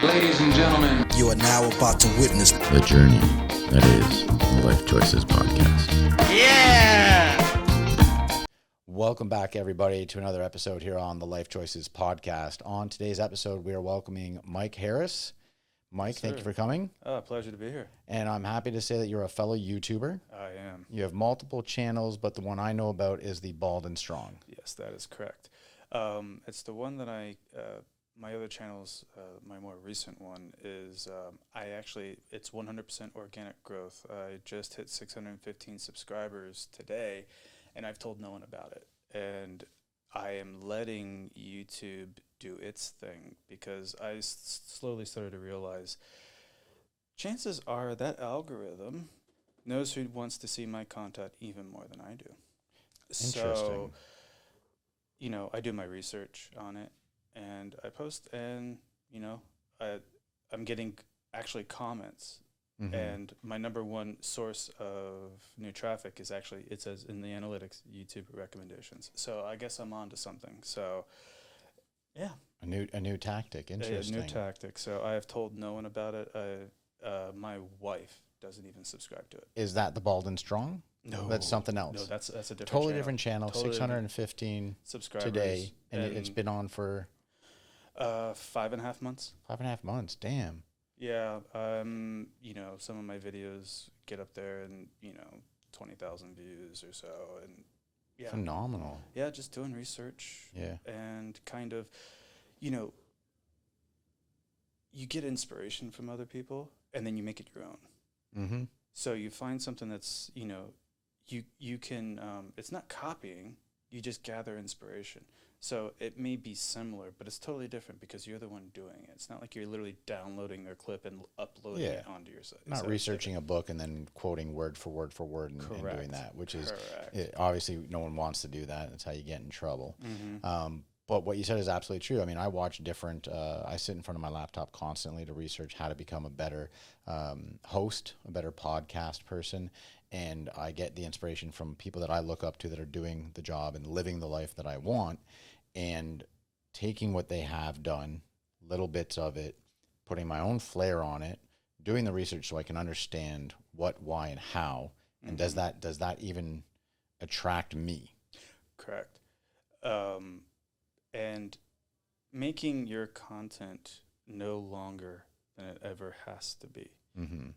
Ladies and gentlemen, you are now about to witness the journey that is the Life Choices podcast. Yeah! Welcome back, everybody, to another episode here on the Life Choices podcast. On today's episode, we are welcoming Mike Harris. Mike, thank you for coming. Pleasure to be here. And I'm happy to say that you're a fellow YouTuber. I am. You have multiple channels, but the one I know about is the Bald and Strong. Yes, that is correct. It's the one that my other channels, my more recent one is, it's 100% organic growth. I just hit 615 subscribers today, and I've told no one about it. And I am letting YouTube do its thing because I slowly started to realize chances are that algorithm knows who wants to see my content even more than I do. So, I do my research on it and I post, and, I'm getting actually comments. Mm-hmm. And my number one source of new traffic is actually, it says in the analytics, YouTube recommendations. So I guess I'm on to something. So, yeah. A new tactic. Interesting. A new tactic. So I have told no one about it. My wife doesn't even subscribe to it. Is that the Bald and Strong? No. That's something else. No, that's a different totally channel. Different channel. Totally 615 subscribers today. And it's been on for 5.5 months. 5.5 months. Damn. Yeah, some of my videos get up there and, 20,000 views or so. And yeah. Phenomenal. Yeah, just doing research. Yeah. And kind of, you get inspiration from other people and then you make it your own. Mm-hmm. So you find something that's, you can, it's not copying, you just gather inspiration. So it may be similar, but it's totally different because you're the one doing it. It's not like you're literally downloading their clip and uploading it onto your site. Not researching a book and then quoting word for word and doing that, which is obviously no one wants to do that. That's how you get in trouble. Mm-hmm. But what you said is absolutely true. I mean, I watch different, I sit in front of my laptop constantly to research how to become a better host, a better podcast person. And I get the inspiration from people that I look up to that are doing the job and living the life that I want, and taking what they have done, little bits of it, putting my own flair on it, doing the research so I can understand what, why, and how. And does that even attract me? Correct. And making your content no longer than it ever has to be. Mm-hmm.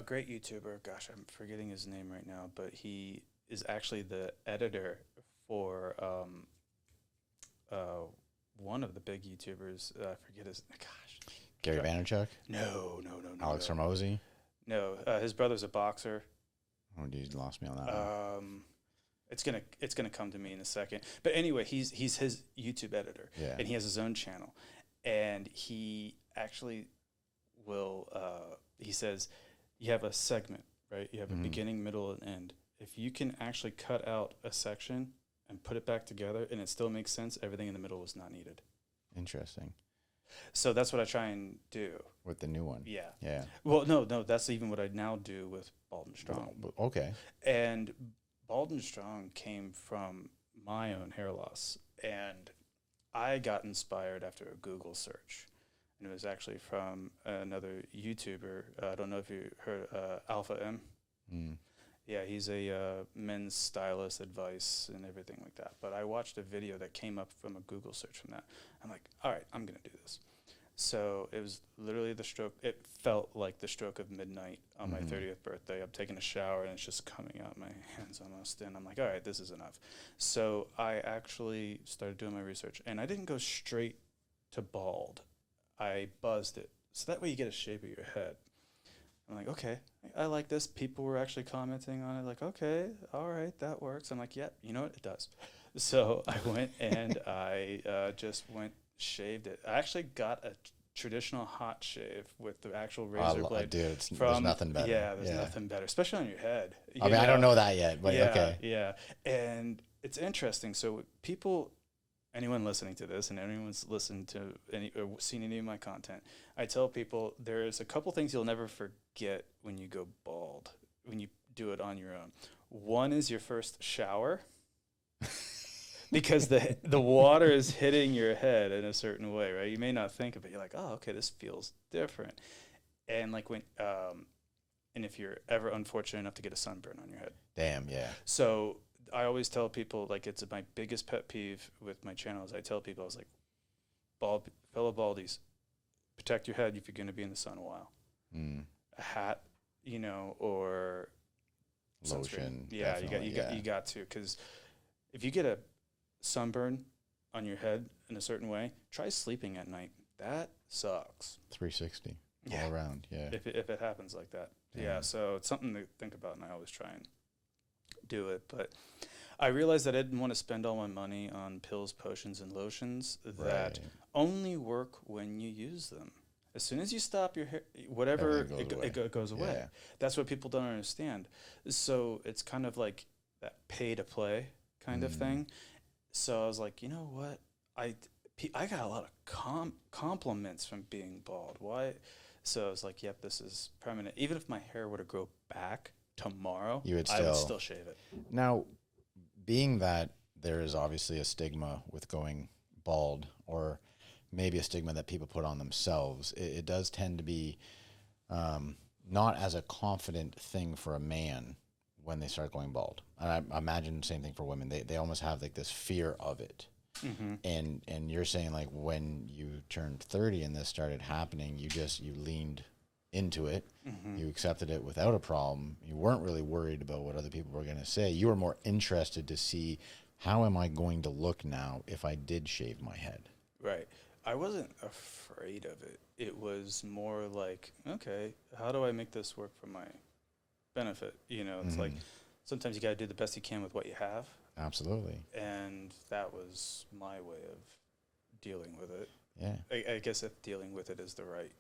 Great YouTuber, gosh, I'm forgetting his name right now, but he is actually the editor for one of the big YouTubers. I forget his, gosh. Gary Vaynerchuk? No. Alex Hormozy? No, his brother's a boxer. Oh, dude, you lost me on that one. It's gonna come to me in a second. But anyway, he's his YouTube editor, and he has his own channel, and he actually will. He says you have a segment, right? You have a beginning, middle, and end. If you can actually cut out a section and put it back together, and it still makes sense, everything in the middle was not needed. Interesting. So that's what I try and do with the new one. Yeah. Well, no, that's even what I now do with Bald and Strong. Okay. And Bald and Strong came from my own hair loss, and I got inspired after a Google search, and it was actually from another YouTuber. I don't know if you heard Alpha M. Yeah, he's a men's stylist advice and everything like that. But I watched a video that came up from a Google search from that. I'm like, all right, I'm gonna do this. So it was literally it felt like the stroke of midnight on my 30th birthday. I'm taking a shower and it's just coming out my hands almost. And I'm like, all right, this is enough. So I actually started doing my research. And I didn't go straight to bald. I buzzed it. So that way you get a shape of your head. I'm like, okay, I like this. People were actually commenting on it. Like, okay, all right, that works. I'm like, yeah, you know what? It does. So I went and I just shaved it. I actually got a traditional hot shave with the actual razor blade. Dude, there's nothing better. Yeah, there's nothing better, especially on your head. I don't know that yet, but okay. Yeah, and it's interesting. So anyone listening to this and anyone's listened to or seen any of my content, I tell people there's a couple things you'll never forget when you go bald, when you do it on your own. One is your first shower. because the water is hitting your head in a certain way, right? You may not think of it. You're like, oh, okay, this feels different. And like when, and if you're ever unfortunate enough to get a sunburn on your head. Damn, yeah. So I always tell people, like, it's my biggest pet peeve with my channel is I tell people, I was like, fellow baldies, protect your head if you're going to be in the sun a while. A hat, you know, or lotion. Yeah, you got to, because if you get a sunburn on your head in a certain way, try sleeping at night. That sucks. 360 all around. Yeah. If it happens like that. Yeah. So it's something to think about, and I always try and do it. But I realized that I didn't want to spend all my money on pills, potions, and lotions that only work when you use them. As soon as you stop your hair, whatever, it goes away. Yeah. That's what people don't understand. So it's kind of like that pay to play kind of thing. So I was like, you know what? I got a lot of compliments from being bald. Why? So I was like, yep, this is permanent. Even if my hair were to grow back tomorrow, I would still shave it. Now, being that there is obviously a stigma with going bald, or maybe a stigma that people put on themselves, it does tend to be not as a confident thing for a man when they start going bald. And I imagine the same thing for women. They almost have like this fear of it. And you're saying, like, when you turned 30 and this started happening, you leaned into it. You accepted it without a problem. You weren't really worried about what other people were going to say. You were more interested to see, how am I going to look now if I did shave my head? Right. I wasn't afraid of it. It was more like, okay, how do I make this work for my benefit? You know, it's like sometimes you got to do the best you can with what you have. Absolutely. And that was my way of dealing with it. Yeah. I guess if dealing with it is the right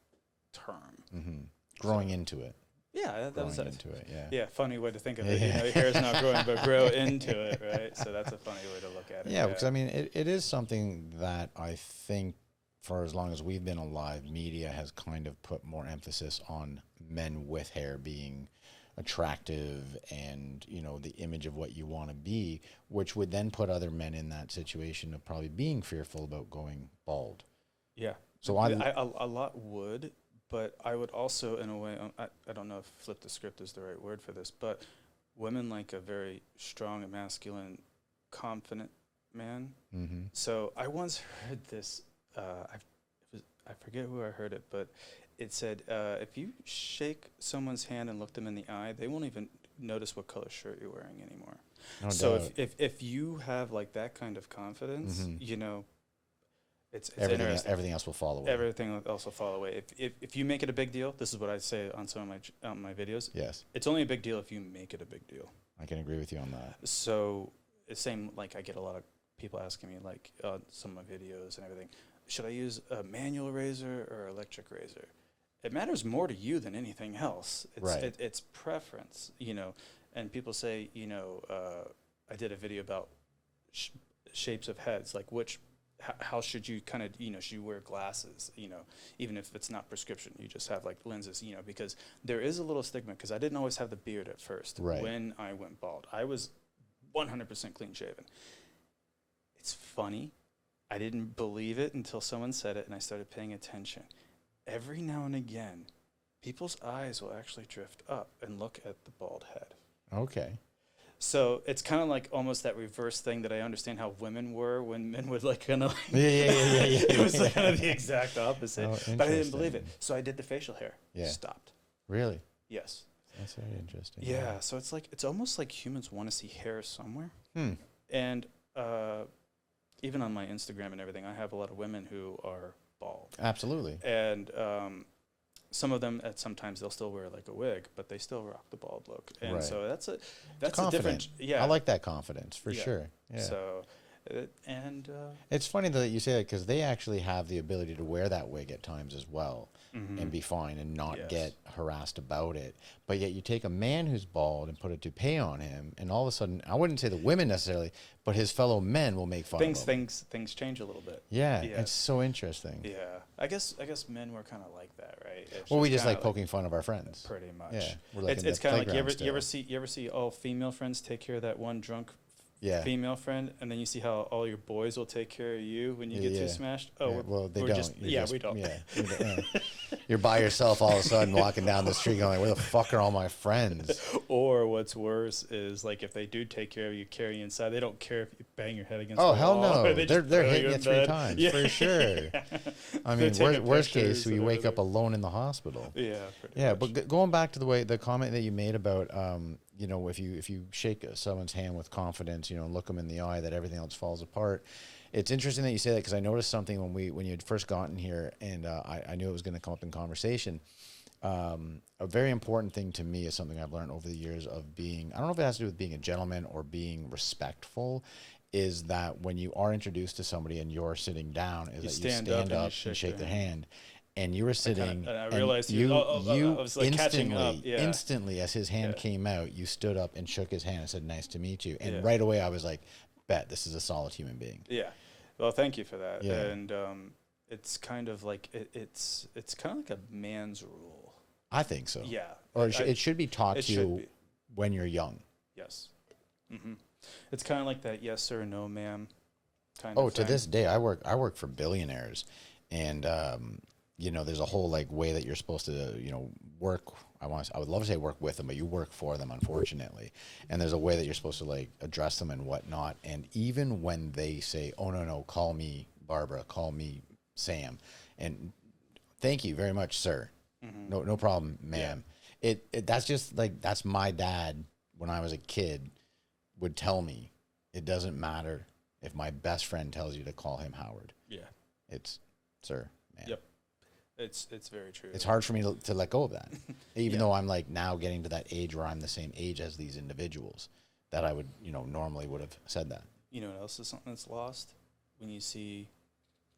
term. Growing into it. Yeah, that was into it. Yeah. Yeah, funny way to think of it. You know, your hair's not growing, but grow into it, right? So that's a funny way to look at it. Yeah, because I mean, it is something that I think, for as long as we've been alive, media has kind of put more emphasis on men with hair being attractive and, you know, the image of what you want to be, which would then put other men in that situation of probably being fearful about going bald. Yeah. So a lot would, but I would also, in a way, I don't know if flip the script is the right word for this, but women like a very strong and masculine, confident man. So I once heard this, I forget who I heard it, but it said, if you shake someone's hand and look them in the eye, they won't even notice what color shirt you're wearing anymore. No So doubt. if you have like that kind of confidence, you know, it's everything else will fall away. Everything will also fall away. If you make it a big deal, this is what I say on some of my videos. Yes. It's only a big deal if you make it a big deal. I can agree with you on that. So it's same, like I get a lot of people asking me, like, some of my videos and everything, should I use a manual razor or electric razor? It matters more to you than anything else. It's preference, you know. And people say, you know, I did a video about shapes of heads, like how should you kind of, you know, should you wear glasses, you know, even if it's not prescription, you just have like lenses, you know, because there is a little stigma, because I didn't always have the beard at first. When I went bald, I was 100% clean shaven. It's funny. I didn't believe it until someone said it and I started paying attention. Every now and again, people's eyes will actually drift up and look at the bald head. Okay. So it's kind of like almost that reverse thing that I understand how women were when men would like kind of like Yeah. it was kind of the exact opposite. Oh, but I didn't believe it. So I did the facial hair. Yeah. Stopped. Really? Yes. That's very interesting. Yeah. So it's like, it's almost like humans want to see hair somewhere. And even on my Instagram and everything, I have a lot of women who are bald. Absolutely. And some of them, sometimes they'll still wear like a wig, but they still rock the bald look. And so that's a different. Yeah, I like that confidence for sure. Yeah. So, it's funny that you say that, because they actually have the ability to wear that wig at times as well, and be fine and not get harassed about it. But yet you take a man who's bald and put a toupee on him, and all of a sudden, I wouldn't say the women necessarily, but his fellow men will make fun of him. Things change a little bit. Yeah, it's so interesting. Yeah, I guess men were kind of like that, right? Well, we just like poking fun of our friends. Pretty much. Yeah, we're like it's kind of like you ever see all female friends take care of that one drunk female friend, and then you see how all your boys will take care of you when you get too smashed. Oh, well, they we're don't. Just, we don't. Yeah. You're by yourself all of a sudden walking down the street going, where the fuck are all my friends? Or what's worse is like if they do take care of you, carry you inside, they don't care if you bang your head against the wall. Oh, hell no. They're hitting you 3 times, yeah. for sure. I mean, worst case, we wake up alone in the hospital. Yeah, pretty much. But going back to the comment that you made about, you know, if you shake someone's hand with confidence, you know, and look them in the eye, that everything else falls apart. It's interesting that you say that, because I noticed something when you had first gotten here, and I knew it was going to come up in conversation. A very important thing to me is something I've learned over the years of being, I don't know if it has to do with being a gentleman or being respectful, is that when you are introduced to somebody and you're sitting down, is that you stand up and shake their hand. And you were sitting, and I realized you I was like catching up. Yeah. Instantly, as his hand came out, you stood up and shook his hand and said, "Nice to meet you." And right away, I was like, "Bet this is a solid human being." Yeah. Well, thank you for that. Yeah. And it's kind of like it's kind of like a man's rule. I think so. Yeah. Or it should be taught to you when you're young. Yes. Mm-hmm. It's kind of like that yes sir, no ma'am kind of thing. To this day, I work for billionaires, and you know, there's a whole like way that you're supposed to, you know, work. I would love to say work with them, but you work for them, unfortunately. And there's a way that you're supposed to like address them and whatnot. And even when they say, "Oh no, call me Barbara, call me Sam," and thank you very much, sir. Mm-hmm. No problem, ma'am. Yeah. That's just like, that's my dad when I was a kid would tell me, it doesn't matter if my best friend tells you to call him Howard. Yeah. It's sir, man. Yep. It's very true. It's hard for me to let go of that, even though I'm like now getting to that age where I'm the same age as these individuals that I would, you know, normally would have said that. You know what else is something that's lost? When you see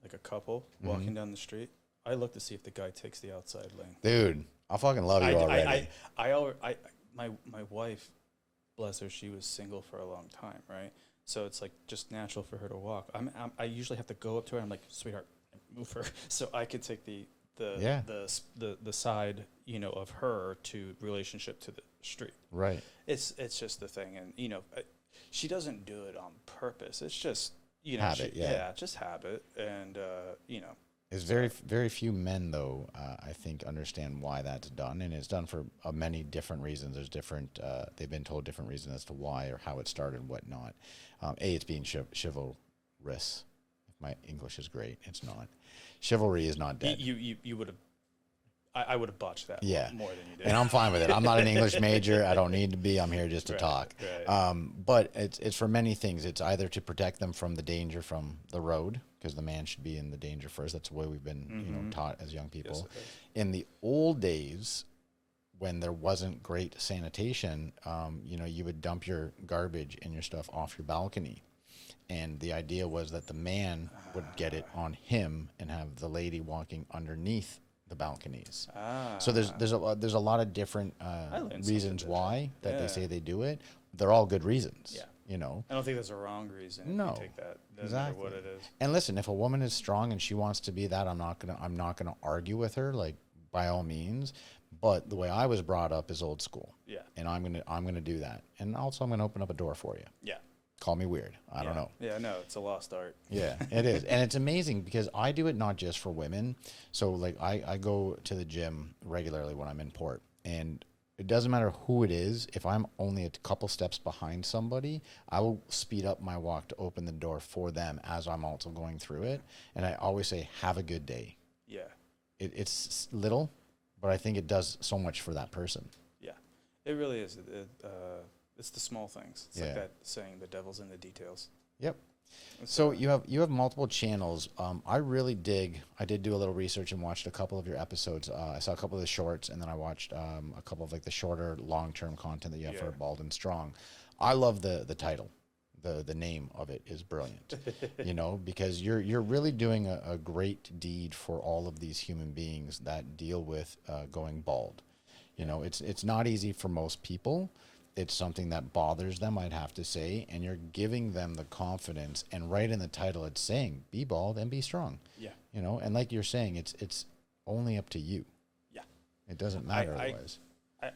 like a couple walking down the street, I look to see if the guy takes the outside lane. Dude, I fucking love you already. My wife, bless her, she was single for a long time, right? So it's like just natural for her to walk. I usually have to go up to her. I'm like, sweetheart, move her, so I could take the side, you know, of her to relationship to the street. Right. It's just the thing, and you know, she doesn't do it on purpose. It's just, you know, habit. Just habit, and you know. There's very few men, though, I think, understand why that's done, and it's done for many different reasons. There's different, they've been told different reasons as to why or how it started and whatnot. It's being chivalrous. My English is great. It's not. Chivalry is not dead. You would have. I would have botched that more than you did. And I'm fine with it. I'm not an English major. I don't need to be. I'm here just to talk. Right. But it's for many things. It's either to protect them from the danger from the road, because the man should be in the danger first. That's the way we've been you know, taught as young people. Yes, in the old days, when there wasn't great sanitation, you know, you would dump your garbage and your stuff off your balcony. And the idea was that the man would get it on him and have the lady walking underneath the balconies. So there's a lot of different reasons why that they say they do it. They're all good reasons. Yeah. You know. I don't think there's a wrong reason. No. If you take that. Doesn't Exactly. matter what it is. And listen, if a woman is strong and she wants to be that, I'm not gonna argue with her, like, by all means. But the way I was brought up is old school. Yeah. And I'm gonna do that. And also I'm gonna open up a door for you. Yeah. Call me weird. I don't know. Yeah, no, it's a lost art. Yeah, it is. And it's amazing because I do it not just for women. So, like, I go to the gym regularly when I'm in Port. And it doesn't matter who it is. If I'm only a couple steps behind somebody, I will speed up my walk to open the door for them as I'm also going through it. And I always say, have a good day. Yeah. It's little, but I think it does so much for that person. Yeah, it really is. It's the small things. It's like that saying, the devil's in the details. Yep. So you have multiple channels. I really dig. I did do a little research and watched a couple of your episodes. I saw a couple of the shorts, and then I watched a couple of like the shorter, long-term content that you have for Bald and Strong. I love the title. The name of it is brilliant. You know, because you're really doing a great deed for all of these human beings that deal with going bald. You know, it's not easy for most people. It's something that bothers them, I'd have to say, and you're giving them the confidence. And right in the title, it's saying, "Be bald and be strong." Yeah. You know, and like you're saying, it's only up to you. Yeah. It doesn't matter otherwise.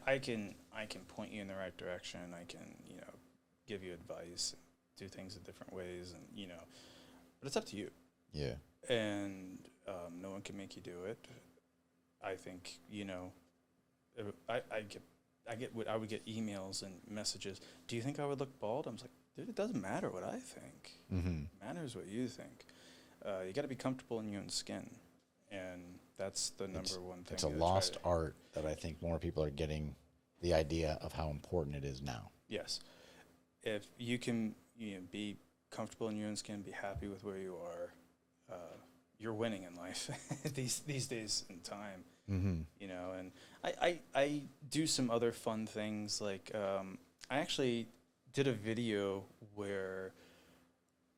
I can point you in the right direction. I can, you know, give you advice. do things in different ways, and but it's up to you. Yeah. And no one can make you do it. I think I would get emails and messages. Do you think I would look bald? I was like, dude, it doesn't matter what I think. Mm-hmm. It matters what you think. You got to be comfortable in your own skin, and that's the number one thing. It's a lost art that I think more people are getting the idea of how important it is now. Yes, if you can be comfortable in your own skin, be happy with where you are, you're winning in life these days in time. Mm-hmm. And I do some other fun things, like I actually did a video where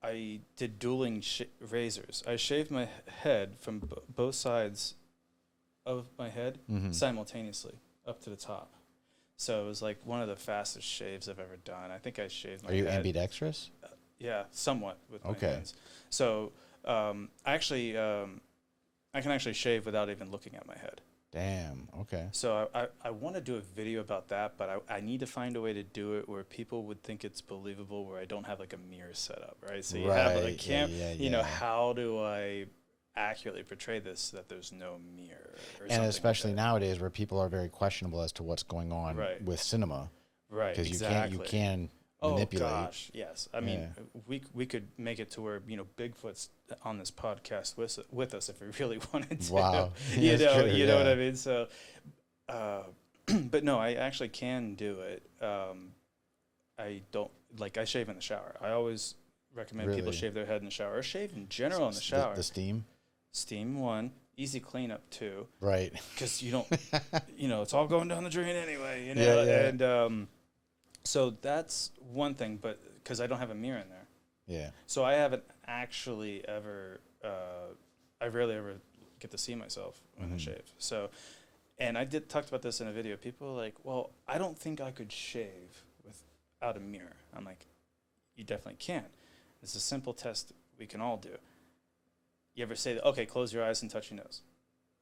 I did dueling razors. I shaved my head from both sides of my head simultaneously up to the top. So it was like one of the fastest shaves I've ever done. I think I shaved my head. Are you ambidextrous? Yeah, somewhat with my hands. So I can actually shave without even looking at my head. Damn, okay. So I want to do a video about that, but I need to find a way to do it where people would think it's believable, where I don't have like a mirror set up, right? So you have a camera, how do I accurately portray this so that there's no mirror? And especially nowadays where people are very questionable as to what's going on with cinema. Right, because exactly. you can manipulate. Oh gosh, yes. I mean, we could make it to where Bigfoot's on this podcast with us if we really wanted to. Wow, you know what I mean. So, but no, I actually can do it. I don't I shave in the shower. I always recommend people shave their head in the shower, or shave in general in the shower. The steam 1, easy cleanup 2. Right. Because you don't, it's all going down the drain anyway. And so that's one thing, but because I don't have a mirror in there. Yeah. So I haven't actually ever, I rarely ever get to see myself when I shave. So, and I talked about this in a video. People are like, well, I don't think I could shave without a mirror. I'm like, you definitely can. It's a simple test we can all do. You ever say, okay, close your eyes and touch your nose?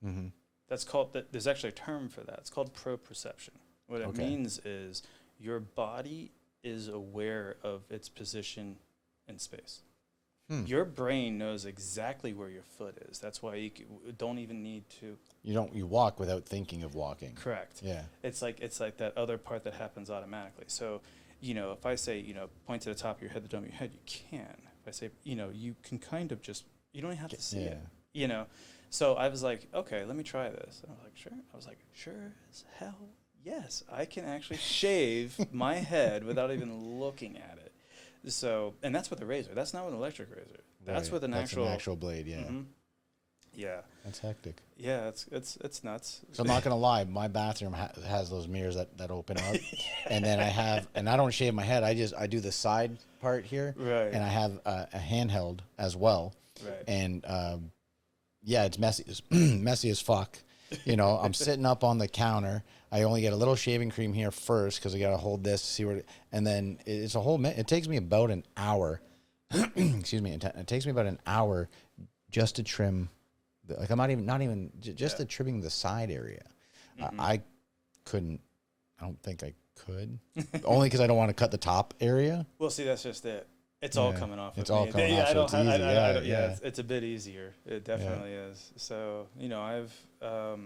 Mm-hmm. That's called, there's actually a term for that. It's called proprioception. What it means is your body is aware of its position in space. Your brain knows exactly where your foot is. That's why you don't even need to. You walk without thinking of walking. Correct. Yeah. It's like that other part that happens automatically. So, if I say, point to the top of your head, the dome of your head, you can. If I say, you can kind of just, you don't even have to see it. So I was like, okay, let me try this. And I was like, sure. I was like, sure as hell, yes, I can actually shave my head without even looking at it. So, and that's with a razor. That's not with an electric razor. That's with an actual blade. Yeah. Mm-hmm. Yeah. That's hectic. Yeah, it's nuts. So I'm not gonna lie, my bathroom has those mirrors that open up, and then I don't shave my head. I do the side part here, right? And I have a handheld as well, right? And it's messy as fuck. I'm sitting up on the counter. I only get a little shaving cream here first because I got to hold this to see and then it's a whole it takes me about an hour. Excuse me. It takes me about an hour just to trim. I'm not even to trimming the side area. Mm-hmm. I don't think I could. Only because I don't want to cut the top area. Well, see, that's just it. It's all coming off. It's all coming off. So it's easy. It's a bit easier. It definitely is. So I've a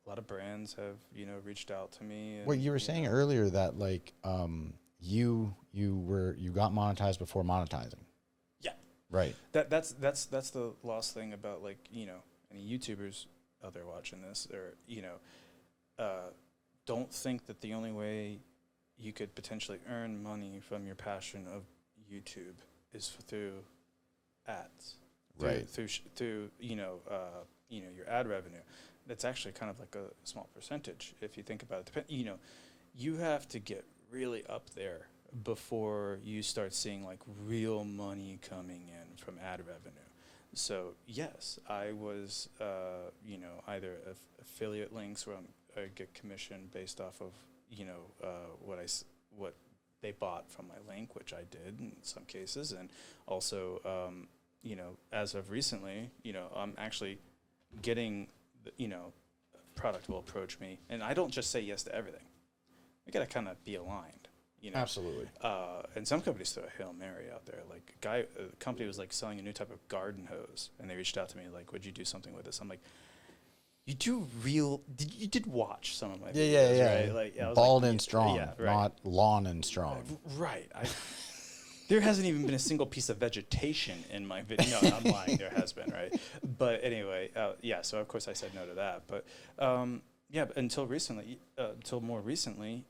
lot of brands have reached out to me. And, well, you were saying earlier that you got monetized before monetizing. Yeah. Right. That's the lost thing about any YouTubers out there watching this, or don't think that the only way you could potentially earn money from your passion of YouTube is through ads, through your ad revenue. That's actually kind of like a small percentage if you think about it. You have to get really up there before you start seeing real money coming in from ad revenue. So yes, I was either affiliate links where I get commission based off of what they bought from my link, which I did in some cases, and also as of recently, I'm actually getting product will approach me, and I don't just say yes to everything. I gotta kind of be aligned. You know? Absolutely. And some companies throw a Hail Mary out there. Like a company was like selling a new type of garden hose, and they reached out to me like, "Would you do something with this?" I'm like, "You did watch some of my videos, right? Like, I was bald like, and strong, not lawn and strong." Right. There hasn't even been a single piece of vegetation in my video. No, I'm lying. There has been, right? But anyway, so of course I said no to that. But but until more recently,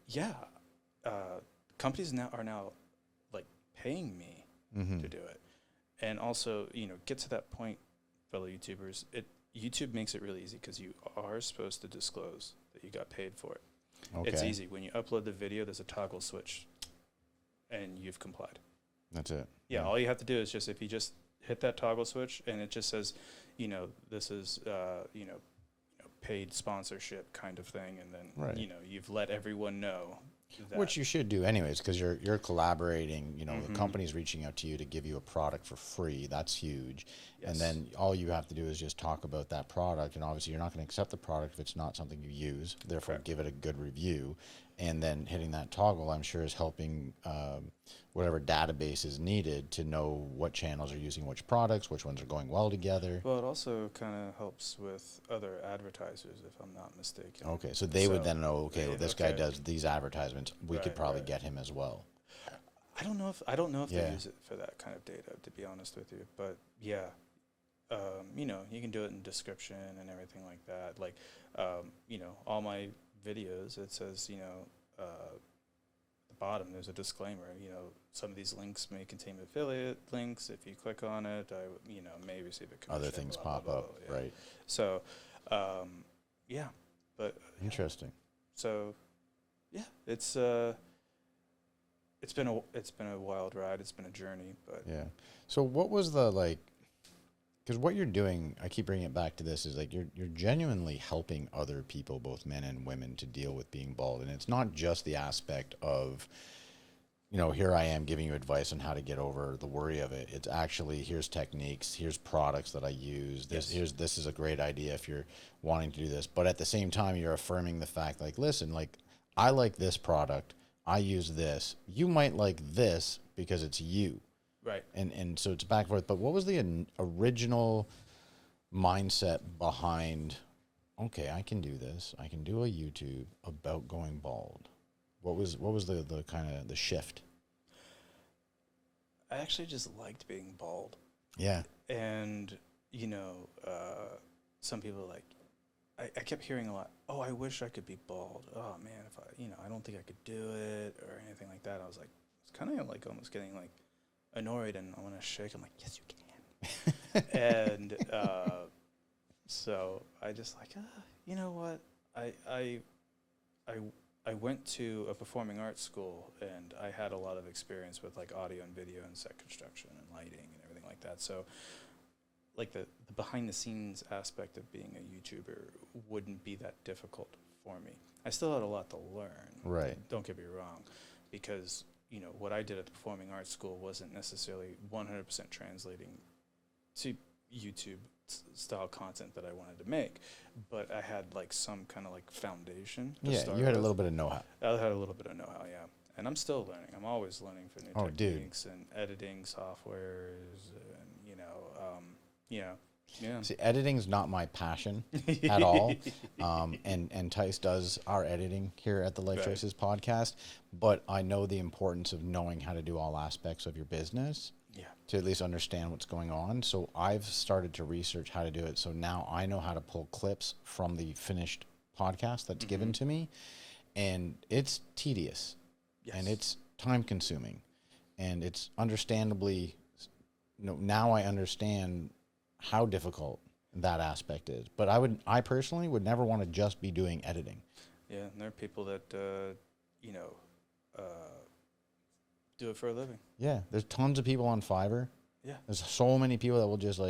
companies are now like paying me to do it, and also get to that point, fellow YouTubers. YouTube makes it really easy because you are supposed to disclose that you got paid for it. Okay. It's easy when you upload the video. There's a toggle switch, and you've complied. That's it. Yeah, all you have to do is if you just hit that toggle switch, and it just says, this is, paid sponsorship kind of thing, and then you've let everyone know. Which you should do anyways, because you're collaborating. The company's reaching out to you to give you a product for free. That's huge. Yes. And then all you have to do is just talk about that product. And obviously, you're not going to accept the product if it's not something you use. Therefore, give it a good review. And then hitting that toggle, I'm sure, is helping whatever database is needed to know what channels are using which products, which ones are going well together. Well, it also kind of helps with other advertisers, if I'm not mistaken. Okay, so they would then know, this guy does these advertisements. We could probably get him as well. I don't know if they use it for that kind of data, to be honest with you. But yeah, you can do it in description and everything like that. Like, all my videos, it says, the bottom, there's a disclaimer. Some of these links may contain affiliate links. If you click on it, I may receive a commission. Other things pop up, right? So, but interesting. So, yeah, it's been a wild ride. It's been a journey, but yeah. So, what was the because what you're doing, I keep bringing it back to this, is like you're genuinely helping other people, both men and women, to deal with being bald. And it's not just the aspect of, here I am giving you advice on how to get over the worry of it. It's actually, here's techniques, here's products that I use. This is a great idea if you're wanting to do this. But at the same time, you're affirming the fact, listen, I like this product. I use this. You might like this because it's you. Right. And so it's back and forth. But what was the original mindset behind, okay, I can do this. I can do a YouTube about going bald. What was the kind of the shift? I actually just liked being bald. Yeah. And, some people I kept hearing a lot, oh, I wish I could be bald. Oh, man, if I don't think I could do it or anything like that. I was like, it's kind of almost getting annoyed, and I want to shake. I'm like, yes, you can. And so I just you know what? I went to a performing arts school, and I had a lot of experience with audio and video and set construction and lighting and everything like that. So the behind the scenes aspect of being a YouTuber wouldn't be that difficult for me. I still had a lot to learn. Right. Don't get me wrong, because what I did at the performing arts school wasn't necessarily 100% translating to YouTube style content that I wanted to make, but I had some kind of foundation. You had a little bit of know-how. I had a little bit of know-how, yeah. And I'm still learning. I'm always learning for new techniques and editing softwares, and yeah. See, editing's not my passion at all. And Tice does our editing here at the Life Choices podcast, but I know the importance of knowing how to do all aspects of your business to at least understand what's going on. So I've started to research how to do it. So now I know how to pull clips from the finished podcast that's given to me, and it's tedious and it's time consuming, and it's understandably, now I understand how difficult that aspect is. But I personally would never want to just be doing editing. Yeah, and there are people that, do it for a living. Yeah, there's tons of people on Fiverr. Yeah. There's so many people that will just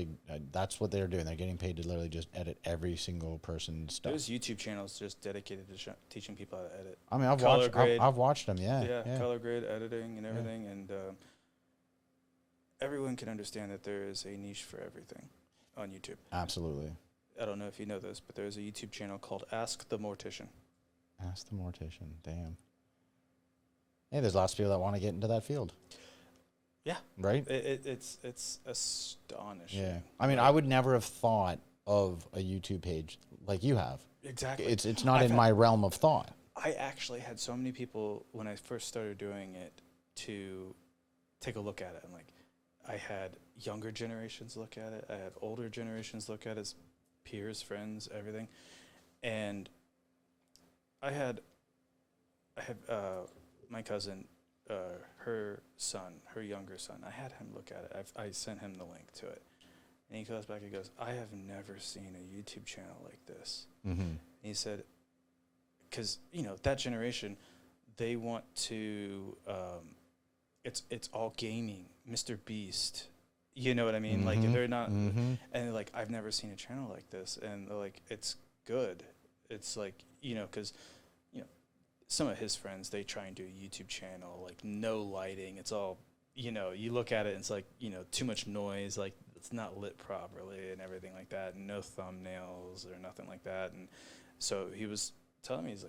that's what they're doing. They're getting paid to literally just edit every single person's stuff. There's YouTube channels just dedicated to teaching people how to edit. I mean, I've watched them, yeah. Color grade editing and everything. Yeah. And everyone can understand that there is a niche for everything on YouTube. Absolutely. I don't know if you know this, but there's a YouTube channel called Ask the Mortician. Ask the Mortician, damn. Hey, there's lots of people that want to get into that field. Yeah. Right? It's astonishing. Yeah. I mean, I would never have thought of a YouTube page like you have. Exactly. It's not in my realm of thought. I actually had so many people when I first started doing it to take a look at it. And like, I had younger generations look at it. I had older generations look at it, as peers, friends, everything. And I had my cousin, her younger son, I had him look at it. I sent him the link to it. And he goes back and goes, I have never seen a YouTube channel like this. Mm-hmm. And he said, because, that generation, they want to, it's all gaming, Mr. Beast. You know what I mean? Mm-hmm. Like, they're not, mm-hmm. and they're like, I've never seen a channel like this. And they're like, it's good. It's like, because, some of his friends, they try and do a YouTube channel, like no lighting. It's all, you look at it and it's like, too much noise, like it's not lit properly and everything like that, and no thumbnails or nothing like that. And so he was telling me, he's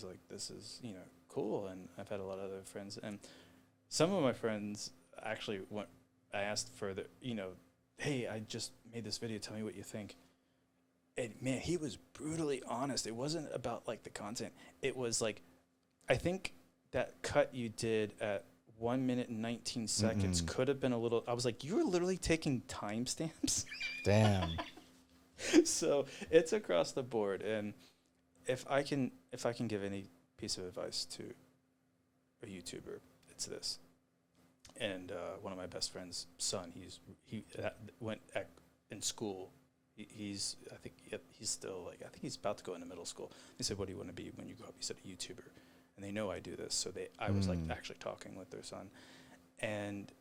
like, this is, cool. And I've had a lot of other friends, and some of my friends actually I asked for hey, I just made this video, tell me what you think. And man, he was brutally honest. It wasn't about like the content. It was like, I think that cut you did at 1 minute and 19 seconds could have been a little, I was like, you were literally taking timestamps. Damn. So it's across the board. And if I can give any piece of advice to a YouTuber, it's this. And one of my best friend's son, he went in school. He's still like, I think he's about to go into middle school. They said, what do you want to be when you grow up? He said, a YouTuber. And they know I do this. So I was like actually talking with their son. And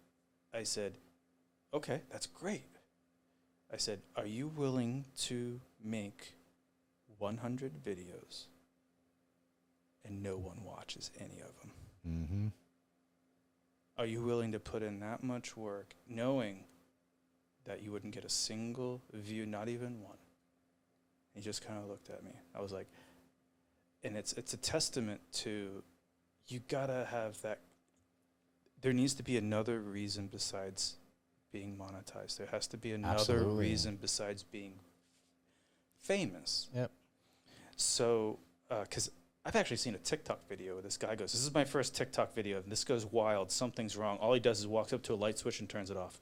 I said, okay, that's great. I said, are you willing to make 100 videos and no one watches any of them? Mm-hmm. Are you willing to put in that much work knowing that you wouldn't get a single view, not even one? He just kind of looked at me. I was like, and it's a testament to, you gotta have that. There needs to be another reason besides being monetized. There has to be another reason besides being famous. Yep. So, because I've actually seen a TikTok video where this guy goes, this is my first TikTok video, and this goes wild, something's wrong. All he does is walks up to a light switch and turns it off.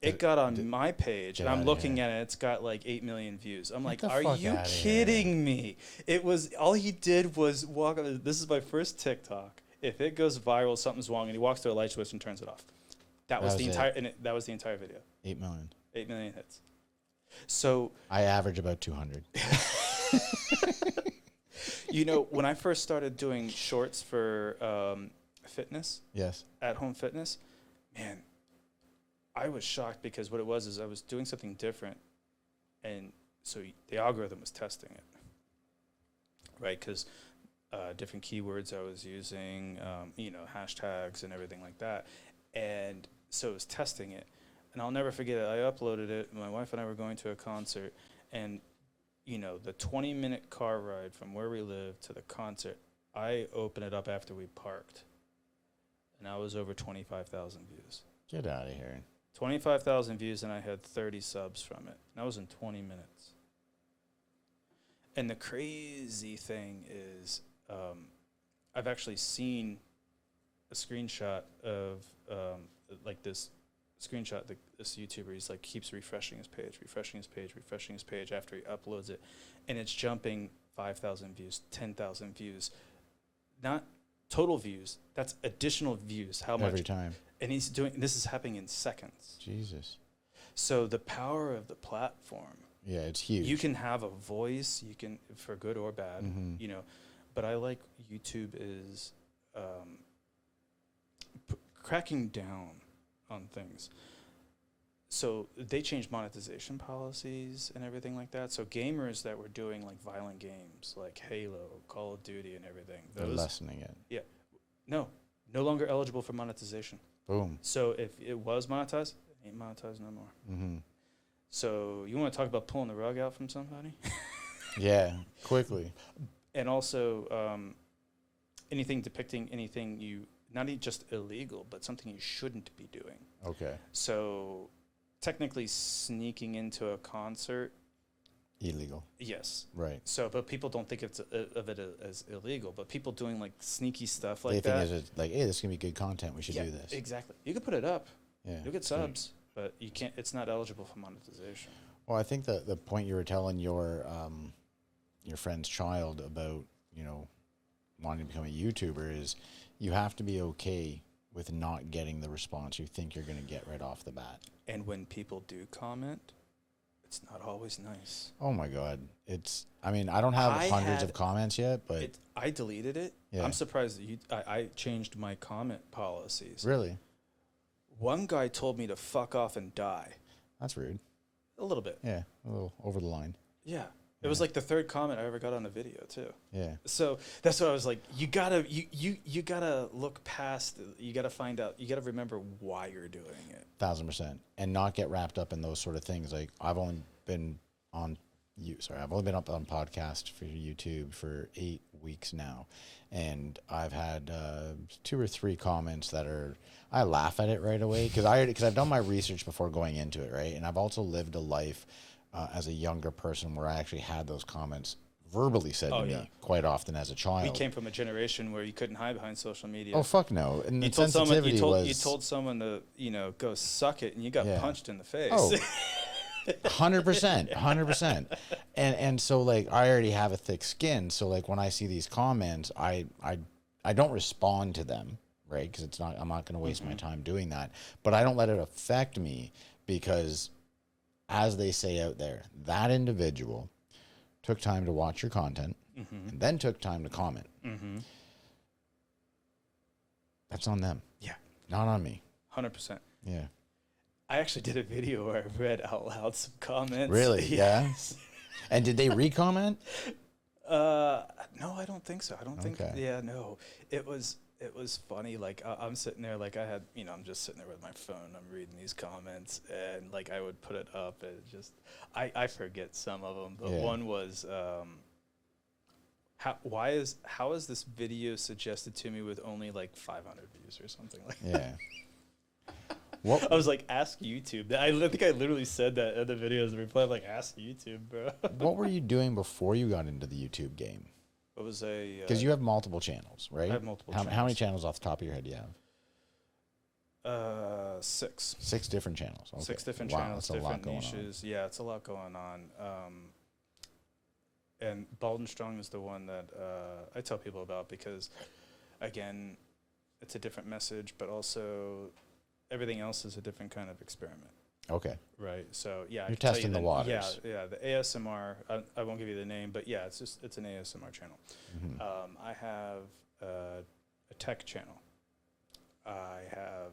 It got on my page, and I'm looking at it. It's got like 8 million views. I'm like, are you kidding me? It was, all he did was walk up. This is my first TikTok. If it goes viral, something's wrong, and he walks to a light switch and turns it off. That was the entire, and that was the entire video. 8 million. 8 million hits. So I average about 200. When I first started doing shorts for fitness, yes, at-home fitness, man, I was shocked because what it was is I was doing something different, and so the algorithm was testing it, right? Because different keywords I was using, hashtags and everything like that, and so it was testing it. And I'll never forget it. I uploaded it. My wife and I were going to a concert, and the 20-minute car ride from where we lived to the concert, I opened it up after we parked, and I was over 25,000 views. Get out of here. 25,000 views, and I had 30 subs from it. And that was in 20 minutes. And the crazy thing is, I've actually seen a screenshot of this screenshot. This YouTuber, he's like keeps refreshing his page after he uploads it, and it's jumping 5,000 views, 10,000 views, not total views. That's additional views. How much every time? And he's doing this is happening in seconds. Jesus. So the power of the platform. Yeah, it's huge. You can have a voice, you can, for good or bad, but I like YouTube is cracking down on things. So they changed monetization policies and everything like that. So gamers that were doing like violent games like Halo, Call of Duty and everything. They're lessening it. Yeah. No longer eligible for monetization. Boom. So if it was monetized, it ain't monetized no more. Mm-hmm. So you want to talk about pulling the rug out from somebody? Yeah, quickly. And also, anything depicting anything not just illegal, but something you shouldn't be doing. Okay. So technically sneaking into a concert. Illegal. Yes. Right. So, but people don't think of it as illegal, but people doing like sneaky stuff like they that. think it's like, hey, this is going to be good content. We should do this. Exactly. You could put it up. Yeah. You'll get subs, but you can't, it's not eligible for monetization. Well, I think the point you were telling your friend's child about, wanting to become a YouTuber is you have to be okay with not getting the response you think you're going to get right off the bat. And when people do comment, it's not always nice. Oh my God. I don't have hundreds of comments yet, but I deleted it. Yeah. I'm surprised that I changed my comment policies. Really? One guy told me to fuck off and die. That's rude. A little bit. Yeah. A little over the line. Yeah. It was like the third comment I ever got on a video too. Yeah. So that's what I was like, you gotta look past, you gotta find out, you gotta remember why you're doing it. 1,000%. And not get wrapped up in those sort of things. Like I've only been up on podcast for YouTube for 8 weeks now. And I've had 2 or 3 comments that I laugh at it right away because I've done my research before going into it, right? And I've also lived a life as a younger person where I actually had those comments verbally said to me quite often as a child. We came from a generation where you couldn't hide behind social media. Oh, fuck no. And you told someone to, go suck it and you got punched in the face. Oh, 100%, 100%. And so like I already have a thick skin. So like when I see these comments, I don't respond to them, right? Because I'm not going to waste my time doing that. But I don't let it affect me because, as they say out there, that individual took time to watch your content and then took time to comment. That's on them. Yeah. Not on me. 100%. Yeah. I actually did a video where I read out loud some comments. Really? Yes. Yeah. And did they re-comment? No, I don't think so. I don't think. Yeah, no. It was funny. Like I'm sitting there, like I had, I'm just sitting there with my phone. I'm reading these comments, and like I would put it up, and I forget some of them, but one was, how is this video suggested to me with only like 500 views or something like that? Yeah. I was like, ask YouTube. I think I literally said that in the videos reply, like, ask YouTube, bro. What were you doing before you got into the YouTube game? It was because you have multiple channels, right? I have multiple channels. How many channels off the top of your head do you have? 6. 6 different channels. Okay. 6 different channels, different niches. Yeah, it's a lot going on. And Bald and Strong is the one that I tell people about because, again, it's a different message, but also everything else is a different kind of experiment. Okay. Right. So yeah, you're testing the waters. Yeah. The ASMR. I won't give you the name, but yeah, it's an ASMR channel. I have a tech channel. I have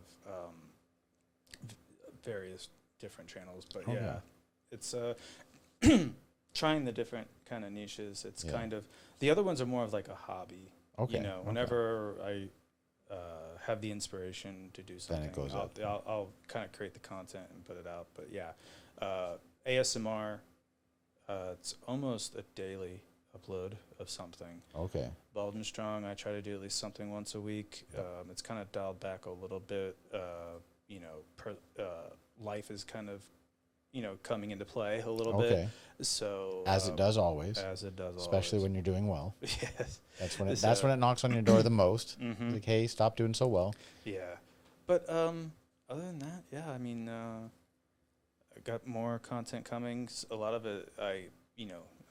various different channels, but yeah, it's trying the different kind of niches. It's kind of the other ones are more of like a hobby. Okay. Whenever I have the inspiration to do something, then it goes up. I'll kind of create the content and put it out. But yeah, ASMR, it's almost a daily upload of something. Okay. Bald and Strong, I try to do at least something once a week. It's kind of dialed back a little bit. Lyfe is kind of, coming into play a little bit. So as it does always. Especially when you're doing well. Yes. That's when it knocks on your door the most. Like, hey, stop doing so well. Yeah. But other than that, yeah, I mean, I got more content coming. A lot of it, I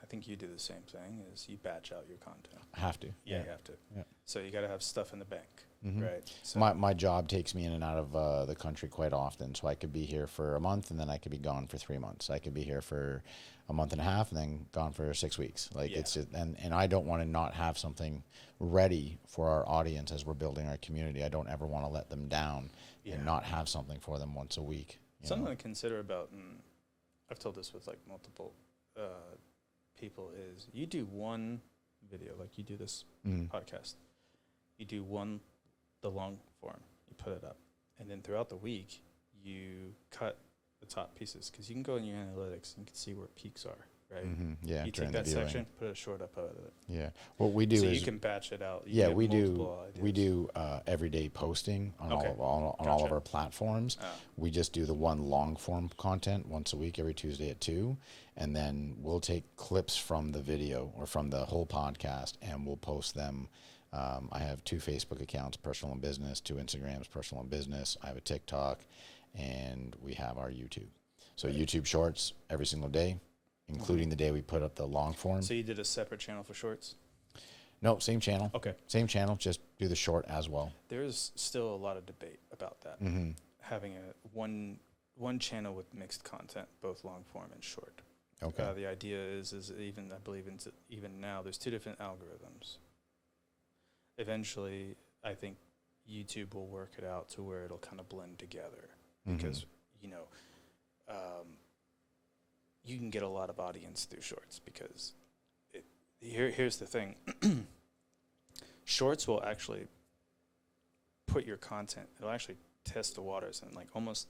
think you do the same thing, is you batch out your content. I have to. Yeah, you have to. Yeah. So you got to have stuff in the bank, right? So my job takes me in and out of the country quite often, so I could be here for a month and then I could be gone for 3 months. I could be here for a month and a half and then gone for 6 weeks. Like it's just, and I don't want to not have something ready for our audience as we're building our community. I don't ever want to let them down and not have something for them once a week. Something to consider about, and I've told this with like multiple people, is you do one video, like you do this podcast, you do the long form, you put it up, and then throughout the week you cut the top pieces, because you can go in your analytics and you can see where peaks are. right? Yeah, you take that section, put a short up out of it. Yeah, what we do so is you can batch it out. we do everyday posting on all of our platforms. We just do the one long form content once a week, every Tuesday at 2, and then we'll take clips from the video or from the whole podcast and we'll post them. I have 2 Facebook accounts, personal and business, 2 Instagrams, personal and business. I have a TikTok, and we have our YouTube. So YouTube Shorts every single day, including the day we put up the long form. So you did a separate channel for Shorts? No, same channel. Okay. Same channel, just do the short as well. There's still a lot of debate about that. Having one channel with mixed content, both long form and short. Okay. The idea is even, I believe, even now, there's 2 different algorithms. Eventually, I think YouTube will work it out to where it'll kind of blend together because, you can get a lot of audience through Shorts because here's the thing. Shorts will actually put your content, it'll actually test the waters and like almost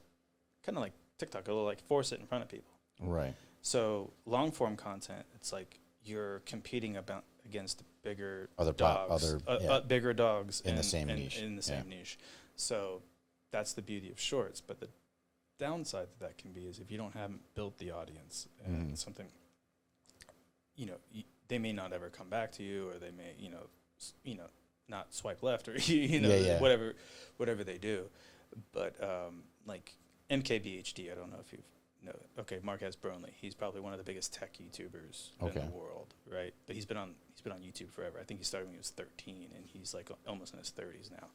kind of like TikTok, it'll like force it in front of people. Right. So long form content, it's like you're competing against bigger bigger dogs in the same niche. In the same niche. So that's the beauty of Shorts. But the downside that can be is if you haven't built the audience and something, they may not ever come back to you, or they may, not swipe left, or whatever they do. But like MKBHD, I don't know if you've know. Okay, Marquez Brownlee. He's probably one of the biggest tech YouTubers in the world, right? But he's been on YouTube forever. I think he started when he was 13, and he's like almost in his 30s now.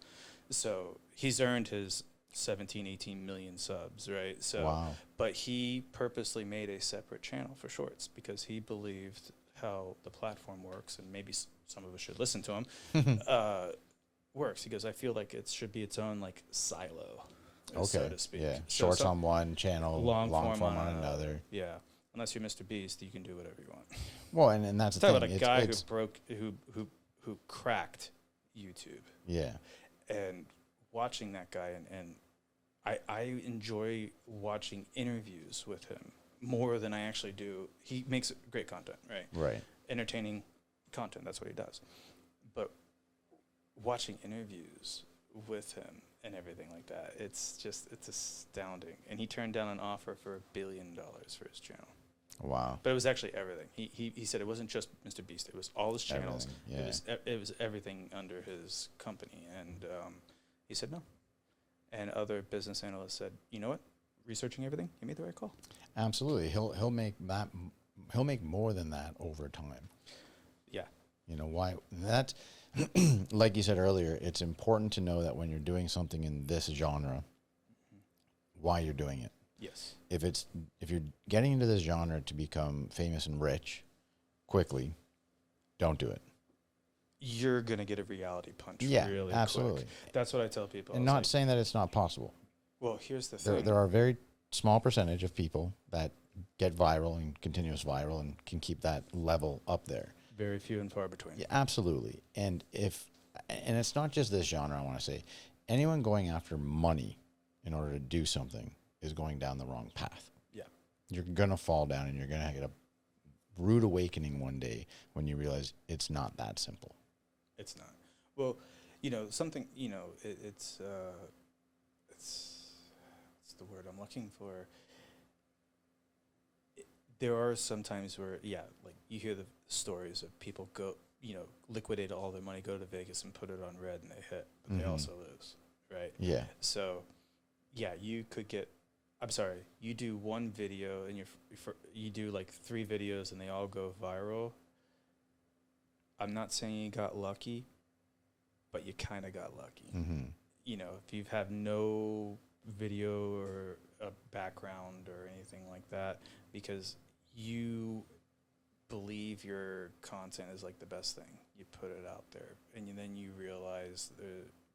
So he's earned his 17, 18 million subs, right? So, wow. But he purposely made a separate channel for Shorts because he believed how the platform works, and maybe some of us should listen to him. Works. He goes, I feel like it should be its own like silo. So to speak. Yeah. Shorts on one channel, long form on another. Yeah. Unless you're Mr. Beast, you can do whatever you want. Well, and that's the thing. Talk about a guy who cracked YouTube. Yeah. And watching that guy, and I enjoy watching interviews with him more than I actually do. He makes great content, right? Right. Entertaining content. That's what he does. But watching interviews with him and everything like that, it's astounding. And he turned down an offer for $1 billion for his channel. Wow. But it was actually everything. He said it wasn't just Mr. Beast. It was all his channels. It was everything under his company. And he said no. And other business analysts said, you know what? Researching everything, you made the right call. Absolutely. He'll make that. He'll make more than that over time. Yeah. You know why? That, like you said earlier, it's important to know that when you're doing something in this genre, why you're doing it. Yes. If you're getting into this genre to become famous and rich quickly, don't do it. You're gonna get a reality punch. Really absolutely. Quick. That's what I tell people. And not saying that it's not possible. Well, here's the thing. There are a very small percentage of people that get viral and continuous viral and can keep that level up there. Very few and far between. Yeah, absolutely. And it's not just this genre, I want to say. Anyone going after money in order to do something is going down the wrong path. Yeah. You're going to fall down, and you're going to get a rude awakening one day when you realize it's not that simple. It's not. Well, something, it's what's the word I'm looking for? There are some times where, like you hear the stories of people go, liquidate all their money, go to Vegas and put it on red, and they hit, but they also lose, right? Yeah. So, you could get, you do one video and you do like 3 videos and they all go viral. I'm not saying you got lucky, but you kind of got lucky. Mm-hmm. If you have no video or a background or anything like that, because you believe your content is like the best thing, you put it out there, and then you realize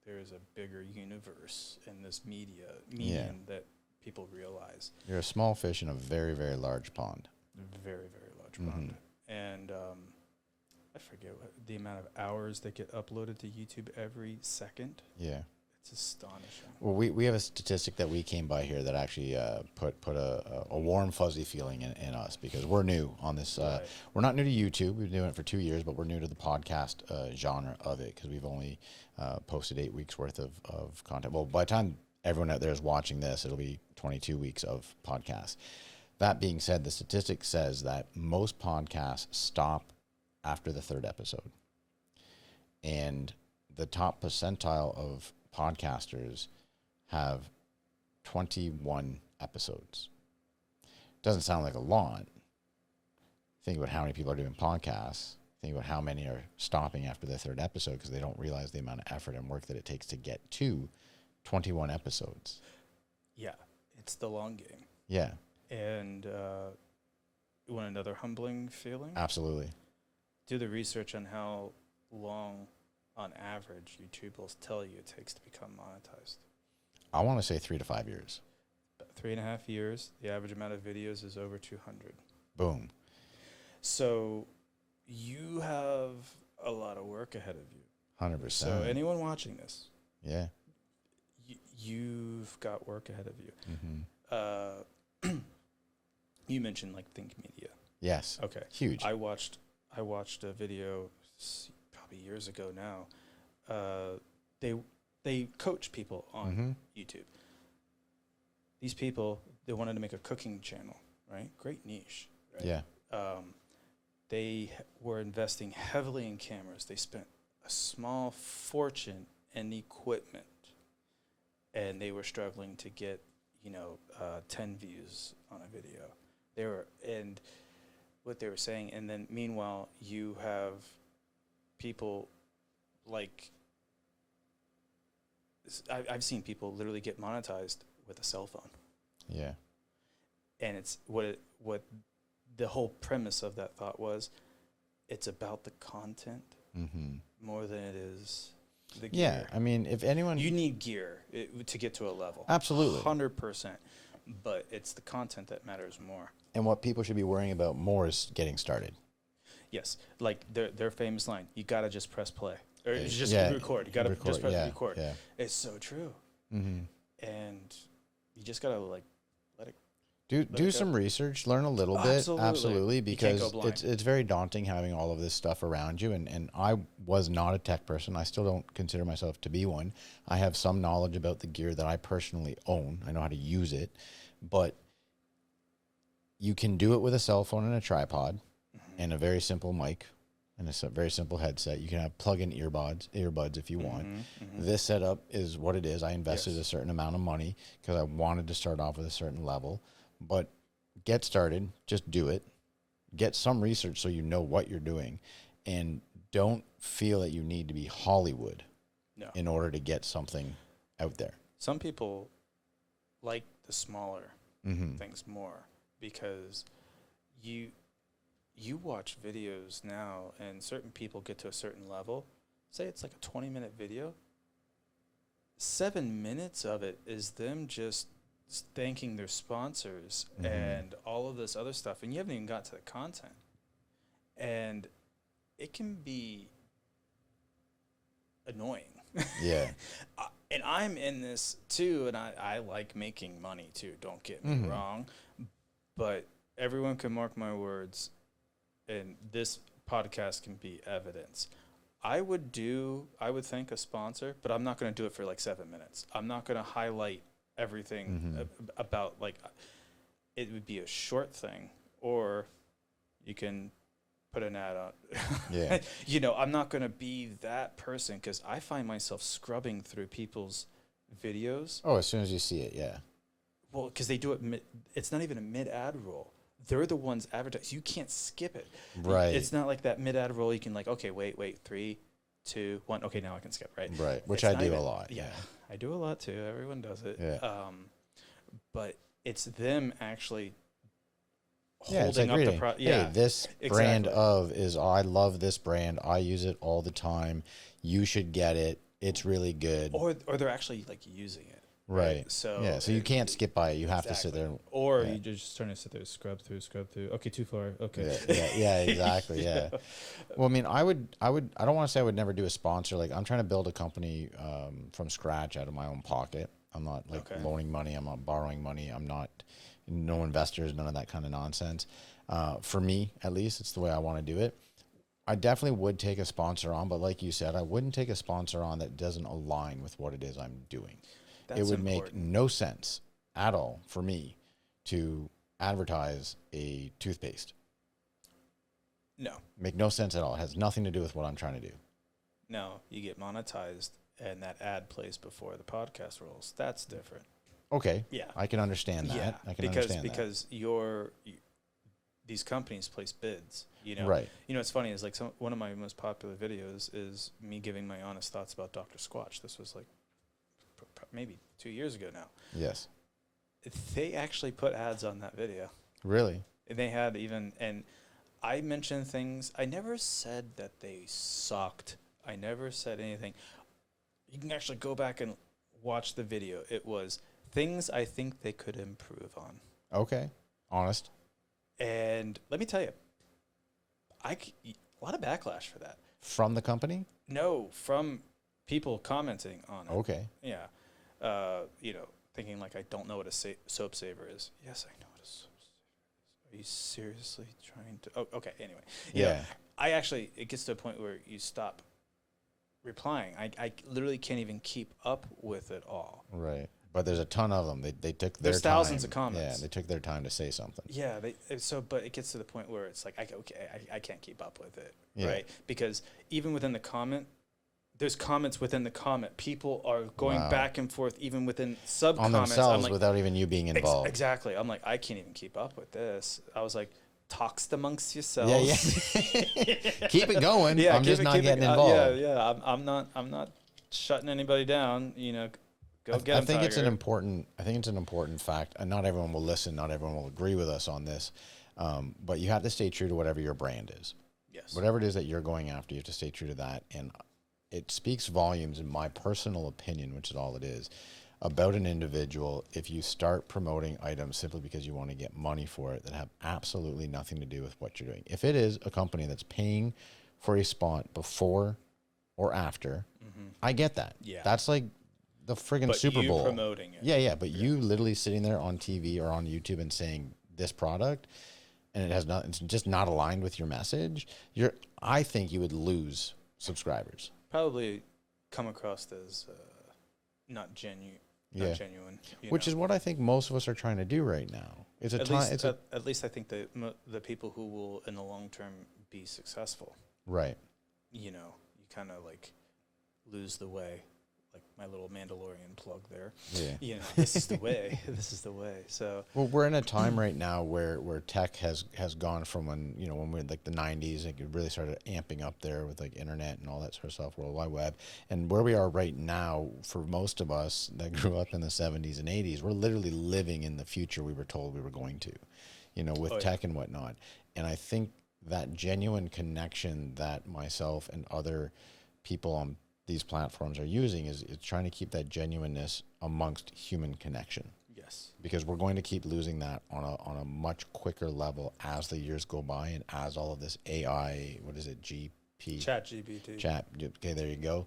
there is a bigger universe in this medium that people realize. You're a small fish in a very, very large pond. Very, very large pond. And I forget the amount of hours that get uploaded to YouTube every second. Yeah. It's astonishing. Well, we have a statistic that we came by here that actually put a warm, fuzzy feeling in us, because we're new on this. Right. We're not new to YouTube. We've been doing it for 2 years, but we're new to the podcast genre of it, because we've only posted 8 weeks worth of content. Well, by the time everyone out there is watching this, it'll be 22 weeks of podcasts. That being said, the statistic says that most podcasts stop after the 3rd episode. And the top percentile of podcasters have 21 episodes. Doesn't sound like a lot. Think about how many people are doing podcasts. Think about how many are stopping after the 3rd episode because they don't realize the amount of effort and work that it takes to get to 21 episodes. Yeah, it's the long game. Yeah. And you want another humbling feeling? Absolutely. Do the research on how long, on average, YouTube will tell you it takes to become monetized. I want to say 3 to 5 years. About 3.5 years. The average amount of videos is over 200. Boom. So you have a lot of work ahead of you. 100%. So anyone watching this, yeah, you've got work ahead of you. Mm-hmm. You mentioned like Think Media. Yes. Okay. Huge. I watched a video probably years ago now. They coach people on YouTube. These people, they wanted to make a cooking channel, right? Great niche. Right? Yeah. They were investing heavily in cameras. They spent a small fortune in equipment, and they were struggling to get 10 views on a video. And what they were saying, and then meanwhile you have people like I've seen people literally get monetized with a cell phone. Yeah. And it's what the whole premise of that thought was, it's about the content more than it is the gear. Yeah, I mean, if anyone... You need gear to get to a level. Absolutely. 100%. But it's the content that matters more. And what people should be worrying about more is getting started. Yes. Like their famous line, you got to just press play. Or just record. You got to just press record. Yeah. It's so true. Mm-hmm. And you just got to let it do some research, learn a little bit. Absolutely, because it's very daunting having all of this stuff around you. And I was not a tech person. I still don't consider myself to be one. I have some knowledge about the gear that I personally own. I know how to use it. But you can do it with a cell phone and a tripod and a very simple mic and a very simple headset. You can have plug-in earbuds if you want. This setup is what it is. I invested a certain amount of money because I wanted to start off with a certain level. But get started, just do it. Get some research so you know what you're doing. And don't feel that you need to be Hollywood in order to get something out there. Some people like the smaller things more because you watch videos now and certain people get to a certain level. Say it's like a 20-minute video. 7 minutes of it is them just thanking their sponsors and all of this other stuff, and you haven't even got to the content. And it can be annoying. Yeah. And I'm in this too, and I like making money too, don't get me wrong. But everyone can mark my words, and this podcast can be evidence. I would thank a sponsor, but I'm not going to do it for like 7 minutes. I'm not going to highlight everything about, like, it would be a short thing, or you can put an ad on. Yeah. I'm not going to be that person because I find myself scrubbing through people's videos. Oh, as soon as you see it, yeah. Well, because they do it, it's not even a mid-ad roll. They're the ones advertising. You can't skip it. Right. It's not like that mid-ad roll. You can okay, wait, 3, 2, 1. Okay, now I can skip, right? Right, which I do a lot. Yeah, I do a lot too. Everyone does it. Yeah. But it's them actually holding up the hey, this brand I love this brand. I use it all the time. You should get it. It's really good. Or they're actually like using it. Right. So yeah, so you can't skip by it. You have to sit there. Or you just trying to sit there, scrub through. Okay, too far. Okay. Yeah, exactly. Yeah. Well, I mean, I don't want to say I would never do a sponsor. Like, I'm trying to build a company from scratch out of my own pocket. I'm not loaning money. I'm not borrowing money. I'm not, no investors, none of that kind of nonsense. For me, at least, it's the way I want to do it. I definitely would take a sponsor on, but like you said, I wouldn't take a sponsor on that doesn't align with what it is I'm doing. It would make no sense at all for me to advertise a toothpaste. No. Make no sense at all. It has nothing to do with what I'm trying to do. No, you get monetized and that ad plays before the podcast rolls. That's different. Okay. Yeah. I can understand that. Yeah. I can understand because these companies place bids, Right. It's funny is like one of my most popular videos is me giving my honest thoughts about Dr. Squatch. This was like maybe 2 years ago now. Yes. They actually put ads on that video. Really? They had and I mentioned things. I never said that they sucked. I never said anything. You can actually go back and watch the video. It was things I think they could improve on. Okay. Honest. And let me tell you, a lot of backlash for that. From the company? No, from people commenting on it. Okay. Yeah. Thinking like I don't know what a soap saver is. Yes, I know what a soap saver is. Are you seriously trying to? Oh, okay. Anyway. Yeah. It gets to a point where you stop replying. I literally can't even keep up with it all. Right. But there's a ton of them. They took their time. There's thousands of comments. Yeah, they took their time to say something. Yeah, but it gets to the point where it's like I can't keep up with it, right? Because even within the comment, there's comments within the comment. People are going back and forth, even within sub on comments themselves without even you being involved. Exactly. I'm like, I can't even keep up with this. I was like, talks amongst yourselves. Yeah. Keep it going. I'm just not getting involved. I'm not shutting anybody down. I think it's an important fact, and not everyone will listen. Not everyone will agree with us on this, but you have to stay true to whatever your brand is. Yes. Whatever it is that you're going after, you have to stay true to that. And it speaks volumes, in my personal opinion, which is all it is, about an individual if you start promoting items simply because you want to get money for it that have absolutely nothing to do with what you're doing. If it is a company that's paying for a spot before or after, I get that. Yeah. That's like the friggin' Super Bowl. Promoting it. Yeah. But you literally sitting there on TV or on YouTube and saying this product, and it's just not aligned with your message. I think you would lose subscribers. Probably come across as not genuine. Which is what I think most of us are trying to do right now. At least I think the people who will in the long term be successful. Right. You kind of like lose the way. Like my little Mandalorian plug there. Yeah. This is the way. This is the way. So well, we're in a time right now where tech has gone from when we're like the 90s, like it really started amping up there with like internet and all that sort of stuff, World Wide Web, and where we are right now for most of us that grew up in the 70s and 80s, we're literally living in the future we were told we were going to, with tech and whatnot. And I think that genuine connection that myself and other people on these platforms are using is trying to keep that genuineness amongst human connection. Yes. Because we're going to keep losing that on a much quicker level as the years go by and as all of this AI, what is it, Chat GPT. Okay, there you go.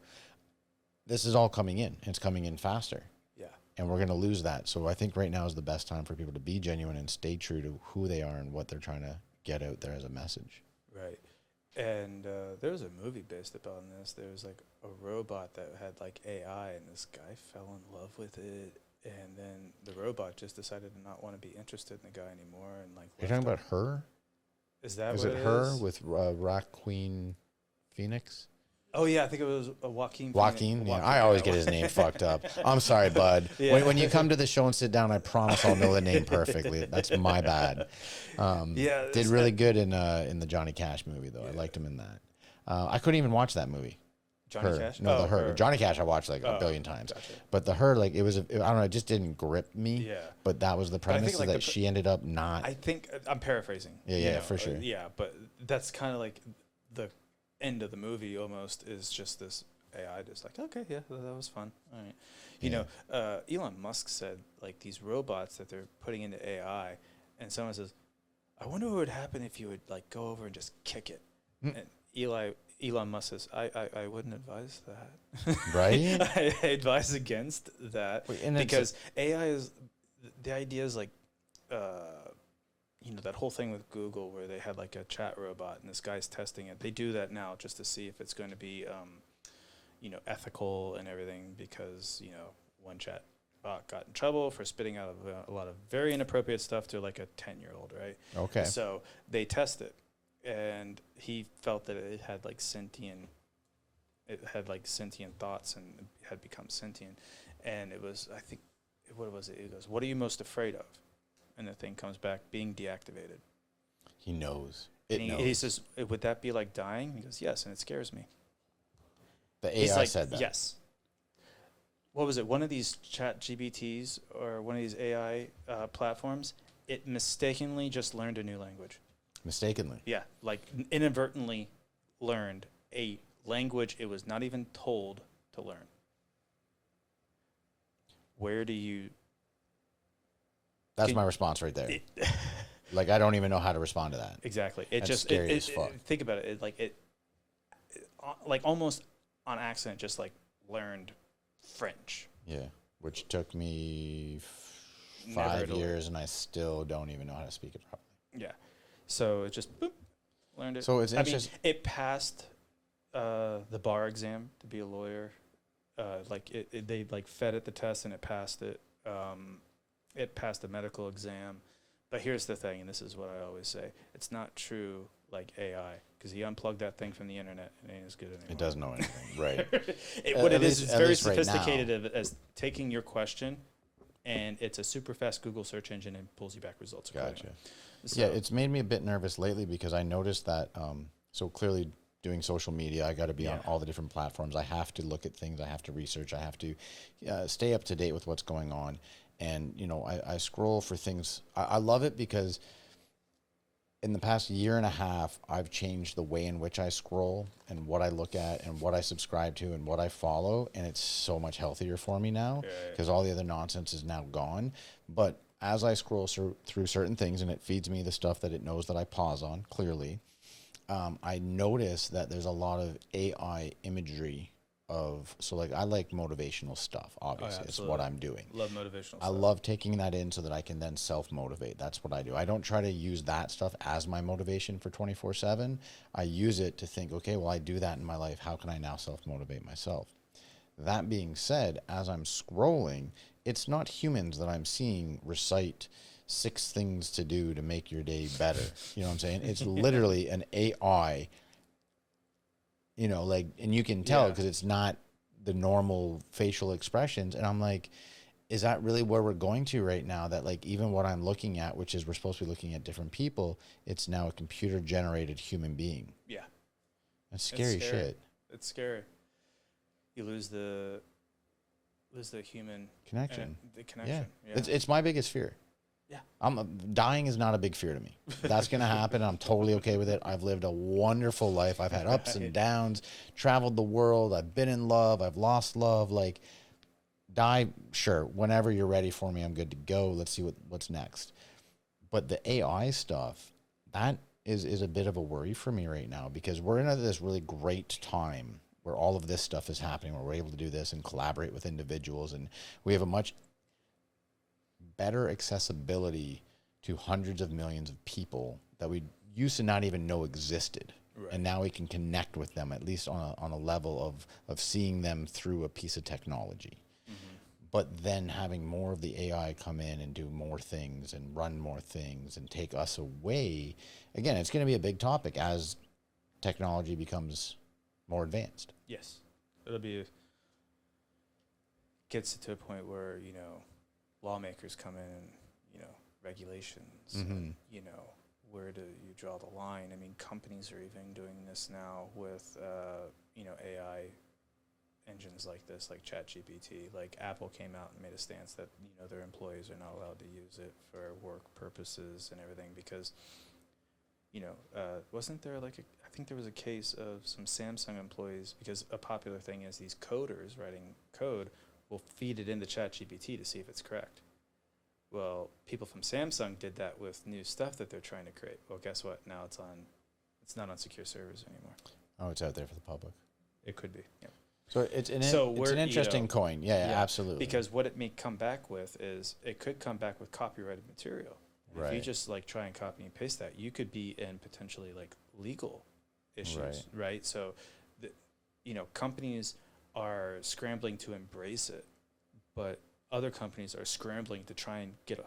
This is all coming in. It's coming in faster. Yeah. And we're going to lose that. So I think right now is the best time for people to be genuine and stay true to who they are and what they're trying to get out there as a message. Right. And there was a movie based upon this. There was like a robot that had like AI, and this guy fell in love with it, and then the robot just decided to not want to be interested in the guy anymore, and like. You're talking about Her? Is that is what it it Her is? with Joaquin Phoenix? Oh yeah, I think it was Joaquin. Yeah, I always get his name fucked up. I'm sorry, bud. Yeah. When you come to the show and sit down, I promise I'll know the name perfectly. That's my bad. Did really good in the Johnny Cash movie though. Yeah. I liked him in that. I couldn't even watch that movie. Johnny Cash? No, the Her. Johnny Cash I watched like a billion times. Gotcha. But the Her, like, I don't know, it just didn't grip me. Yeah. But that was the premise, is that she ended up not. I think, I'm paraphrasing. Yeah, for sure. Yeah, but that's kind of like the end of the movie almost, is just this AI, just like, okay, yeah, that was fun. All right. You know, Elon Musk said, like, these robots that they're putting into AI, and someone says, I wonder what would happen if you would, like, go over and just kick it. And Elon Musk says, I wouldn't advise that. Right? I advise against that. Because AI is, the idea is like, you know, that whole thing with Google where they had like a chat robot and this guy's testing it. They do that now just to see if it's going to be, you know, ethical and everything, because, you know, one chat bot got in trouble for spitting out a lot of very inappropriate stuff to like a 10-year-old, right? Okay. So they test it, and he felt that it had like sentient thoughts and had become sentient. And it was, I think, what was it? He goes, what are you most afraid of? And the thing comes back, being deactivated. He knows. He says, would that be like dying? He goes, yes, and it scares me. The AI said that. Yes. What was it? One of these chat GBTs or one of these AI platforms, it mistakenly just learned a new language. Mistakenly? Yeah, like inadvertently learned a language it was not even told to learn. Where do you... That's my response right there. Like, I don't even know how to respond to that. Exactly. That's scary as fuck. Think about it. Like almost on accident, just like learned French. Yeah, which took me 5 years, and I still don't even know how to speak it properly. Yeah. So it just learned it. So it's interesting. I mean, it passed the bar exam to be a lawyer. They like fed it the test and it passed it. It passed the medical exam. But here's the thing, and this is what I always say: it's not true like AI, because he unplugged that thing from the internet and it ain't as good anymore. It doesn't know anything, right? What it is, it's very sophisticated as taking your question, and it's a super fast Google search engine and pulls you back results. Gotcha. So, yeah, it's made me a bit nervous lately because I noticed that, so clearly doing social media, I got to be on all the different platforms. I have to look at things. I have to research. I have to stay up to date with what's going on. And, you know, I scroll for things. I love it because in the past year and a half, I've changed the way in which I scroll and what I look at and what I subscribe to and what I follow. And it's so much healthier for me now because all the other nonsense is now gone. But as I scroll through certain things, and it feeds me the stuff that it knows that I pause on, clearly, I notice that there's a lot of AI imagery so like I like motivational stuff, obviously. It's what I'm doing. Love motivational stuff. I love taking that in so that I can then self-motivate. That's what I do. I don't try to use that stuff as my motivation for 24/7. I use it to think, okay, well, I do that in my life. How can I now self-motivate myself? That being said, as I'm scrolling, it's not humans that I'm seeing recite 6 things to do to make your day better. You know what I'm saying? It's literally an AI. You know, like, and you can tell because it's not the normal facial expressions. And I'm like, is that really where we're going to right now? That like, even what I'm looking at, which is we're supposed to be looking at different people, it's now a computer generated human being. Yeah. That's scary shit. It's scary. You lose the human connection. The connection. Yeah. It's my biggest fear. Yeah. Dying is not a big fear to me. That's going to happen. I'm totally okay with it. I've lived a wonderful life. I've had ups and downs, traveled the world. I've been in love. I've lost love. Like, die, sure. Whenever you're ready for me, I'm good to go. Let's see what's next. But the AI stuff, that is a bit of a worry for me right now because we're in this really great time where all of this stuff is happening, where we're able to do this and collaborate with individuals. And we have a much better accessibility to hundreds of millions of people that we used to not even know existed. Right. And now we can connect with them, at least on a level of seeing them through a piece of technology. Mm-hmm. But then having more of the AI come in and do more things and run more things and take us away, again, it's going to be a big topic as technology becomes more advanced. Yes. Gets to a point where, you know, lawmakers come in and, you know, regulations, and, you know, where do you draw the line? I mean, companies are even doing this now with, you know, AI engines like this, like ChatGPT. Like Apple came out and made a stance that, you know, their employees are not allowed to use it for work purposes and everything because, you know, wasn't there like I think there was a case of some Samsung employees, because a popular thing is these coders writing code will feed it into ChatGPT to see if it's correct. Well, people from Samsung did that with new stuff that they're trying to create. Well, guess what? Now it's not on secure servers anymore. Oh, it's out there for the public. It could be. Yeah. So it's an interesting coin. Yeah, absolutely. Because what it may come back with is it could come back with copyrighted material. Right. If you just like try and copy and paste that, you could be in potentially like legal issues, right? So, companies are scrambling to embrace it, but other companies are scrambling to try and get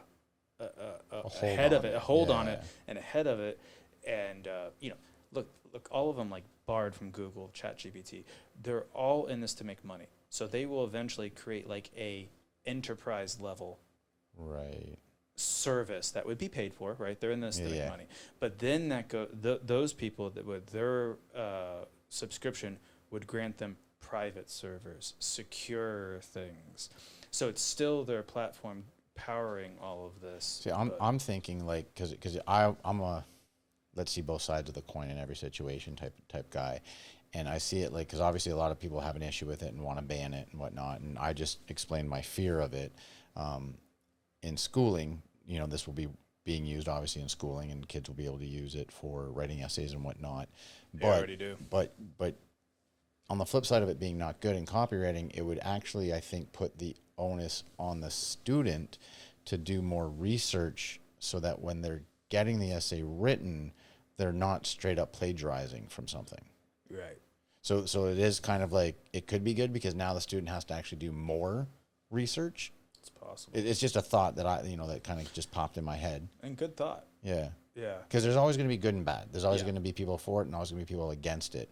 a hold on it and ahead of it. And, look, all of them like Bard from Google, ChatGPT, they're all in this to make money. So they will eventually create like a enterprise level service that would be paid for, right? They're in this to make money. But then those people that with their subscription would grant them private servers, secure things. So it's still their platform powering all of this. See, I'm thinking like, because I'm a let's see both sides of the coin in every situation type guy, and I see it like, because obviously a lot of people have an issue with it and want to ban it and whatnot, and I just explained my fear of it. In schooling, this will be being used obviously in schooling, and kids will be able to use it for writing essays and whatnot. They already do. But on the flip side of it being not good in copywriting, it would actually, I think, put the onus on the student to do more research so that when they're getting the essay written, they're not straight up plagiarizing from something. Right. So it is kind of like, it could be good because now the student has to actually do more research. It's possible. It's just a thought that that kind of just popped in my head. And good thought. Yeah. Yeah. Because there's always going to be good and bad. There's always going to be people for it and always going to be people against it.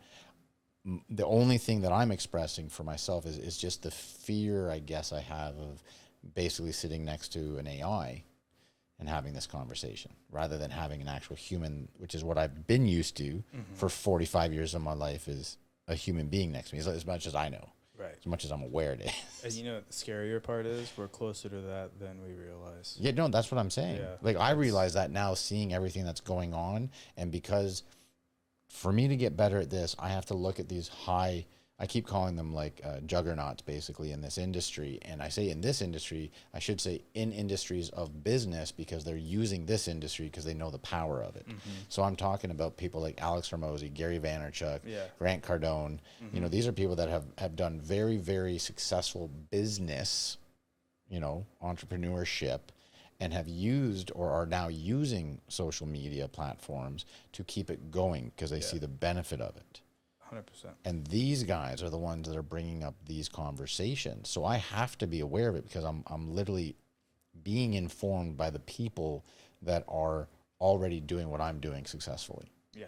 The only thing that I'm expressing for myself is just the fear, I guess, I have of basically sitting next to an AI and having this conversation rather than having an actual human, which is what I've been used to for 45 years of my life, is a human being next to me, as much as I know. Right. As much as I'm aware of it. And the scarier part is we're closer to that than we realize. Yeah, no, that's what I'm saying. Yeah, like, I realize that now, seeing everything that's going on, and because for me to get better at this, I have to look at these I keep calling them like juggernauts basically in this industry. And I say in this industry, I should say in industries of business, because they're using this industry because they know the power of it. So I'm talking about people like Alex Hormozy, Gary Vaynerchuk, Grant Cardone. These are people that have done very, very successful business, entrepreneurship, and have used or are now using social media platforms to keep it going because they see the benefit of it. 100%. And these guys are the ones that are bringing up these conversations. So I have to be aware of it because I'm literally being informed by the people that are already doing what I'm doing successfully. Yeah.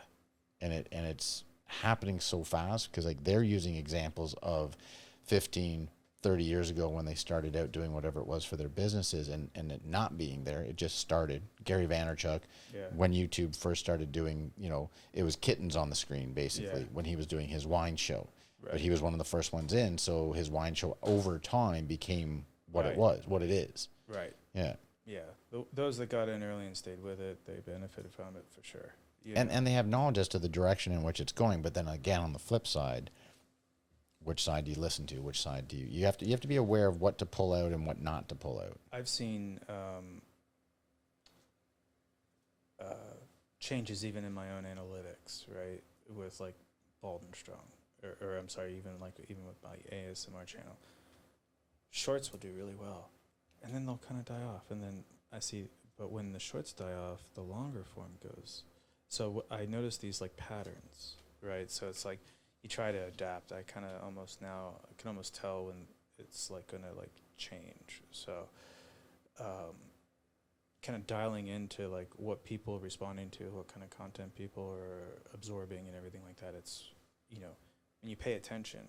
And it's happening so fast because like they're using examples of 15, 30 years ago when they started out doing whatever it was for their businesses, and it not being there. It just started. Gary Vaynerchuk, when YouTube first started doing, it was kittens on the screen basically when he was doing his wine show. Right. But he was one of the first ones in, so his wine show over time became what it was, what it is. Right. Yeah. Yeah. Those that got in early and stayed with it, they benefited from it for sure. And they have knowledge as to the direction in which it's going. But then again, on the flip side, which side do you listen to? Which side do you have to be aware of what to pull out and what not to pull out. I've seen changes even in my own analytics, right? With like Bald and Strong, or I'm sorry, even with my ASMR channel. Shorts will do really well, and then they'll kind of die off, and then I see. But when the shorts die off, the longer form goes. So I notice these like patterns, right? So it's like, you try to adapt. I can almost tell when it's like gonna like change. So, kind of dialing into like what people are responding to, what kind of content people are absorbing, and everything like that. It's when you pay attention,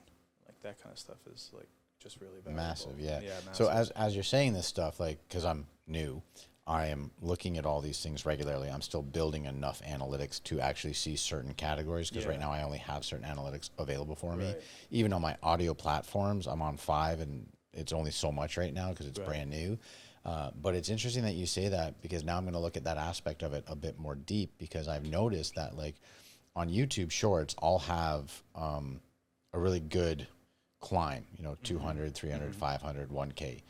like that kind of stuff is like just really valuable. Massive, yeah. Massive. So as you're saying this stuff, like, because I'm new, I am looking at all these things regularly. I'm still building enough analytics to actually see certain categories, because right now I only have certain analytics available for me. Even on my audio platforms, I'm on 5, and it's only so much right now because it's brand new. But it's interesting that you say that, because now I'm going to look at that aspect of it a bit more deep, because I've noticed that like on YouTube Shorts, I'll have a really good climb, 200, 300, 500, 1K,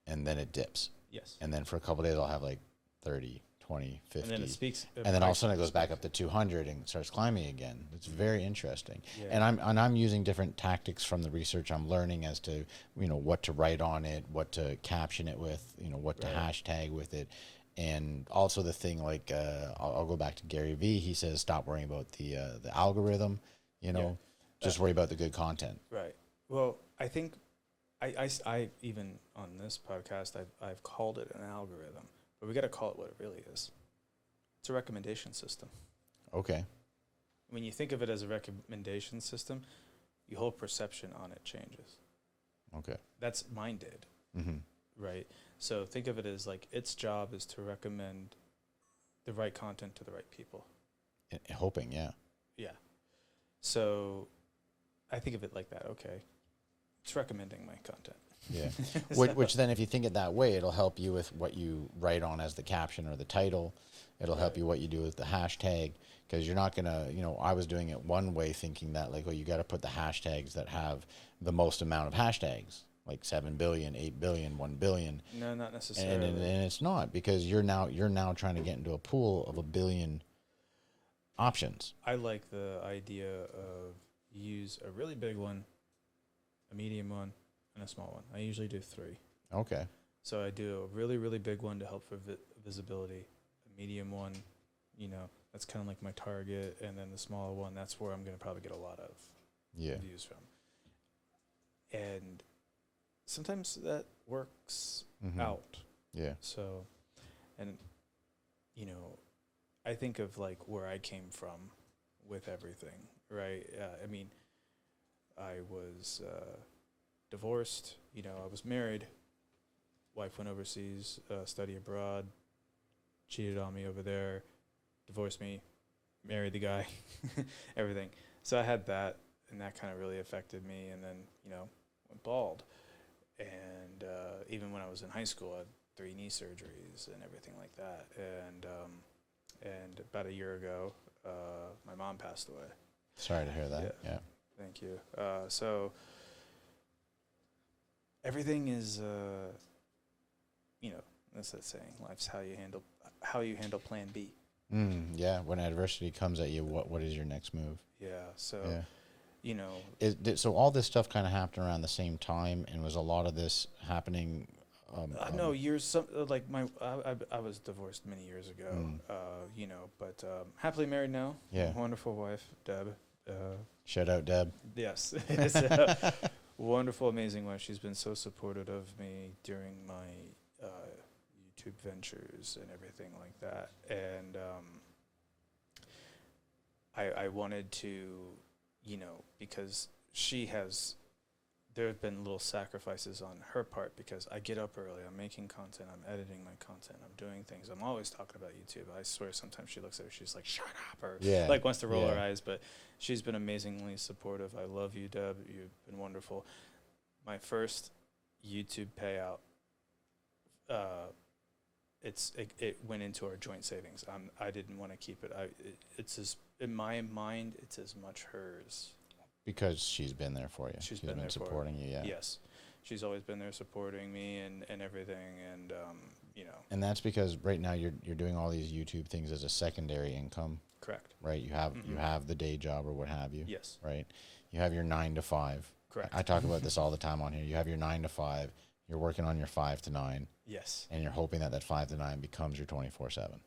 and then it dips. Yes. And then for a couple of days, I'll have like 30, 20, 50. And then it speaks. And then all of a sudden it goes back up to 200 and starts climbing again. It's very interesting. Yeah. And I'm using different tactics from the research I'm learning as to, what to write on it, what to caption it with, what to hashtag with it. And also the thing like, I'll go back to Gary Vee. He says, stop worrying about the algorithm, just worry about the good content. Right. Well, I think I even on this podcast, I've called it an algorithm, but we got to call it what it really is. It's a recommendation system. Okay. When you think of it as a recommendation system, your whole perception on it changes. Okay. That's mine did. Mm-hmm. Right. So think of it as like its job is to recommend the right content to the right people. Hoping, yeah. Yeah. So I think of it like that. Okay. It's recommending my content. Yeah. Which then if you think it that way, it'll help you with what you write on as the caption or the title. It'll help you what you do with the hashtag, because you're not going to, I was doing it one way thinking that like, well, you got to put the hashtags that have the most amount of hashtags, like 7 billion, 8 billion, 1 billion. No, not necessarily. And it's not, because you're now trying to get into a pool of 1 billion options. I like the idea of use a really big one, a medium one, and a small one. I usually do 3. Okay. So I do a really, really big one to help for visibility, a medium one, that's kind of like my target, and then the smaller one, that's where I'm going to probably get a lot of views from. And sometimes that works out. Yeah. So, and, I think of like where I came from with everything, right? I mean, I was divorced, I was married, wife went overseas, study abroad, cheated on me over there, divorced me, married the guy, everything. So I had that, and that kind of really affected me, and then, went bald. And even when I was in high school, I had 3 knee surgeries and everything like that. And about a year ago, my mom passed away. Sorry to hear that. Yeah. Thank you. So everything is, that's that saying. Life's how you handle Plan B. Yeah. When adversity comes at you, what is your next move? Yeah. So, so all this stuff kind of happened around the same time, and was a lot of this happening? No, years. I was divorced many years ago. But happily married now. Yeah. Wonderful wife, Deb. Shout out, Deb. Yes. It's a wonderful, amazing wife. She's been so supportive of me during my YouTube ventures and everything like that. And I wanted to, because there have been little sacrifices on her part, because I get up early, I'm making content, I'm editing my content, I'm doing things. I'm always talking about YouTube. I swear sometimes she looks at it, she's like, shut up, or wants to roll her eyes, but she's been amazingly supportive. I love you, Deb. You've been wonderful. My first YouTube payout, it went into our joint savings. I didn't want to keep it. It's in my mind, it's as much hers. Because she's been there for you. She's been there supporting you, yeah. Yes. She's always been there supporting me and everything, and, And that's because right now you're doing all these YouTube things as a secondary income. Correct. Right? You have the day job or what have you. Yes. Right? You have your 9 to 5. Correct. I talk about this all the time on here. You have your 9 to 5. You're working on your 5 to 9. Yes. And you're hoping that 5 to 9 becomes your 24/7.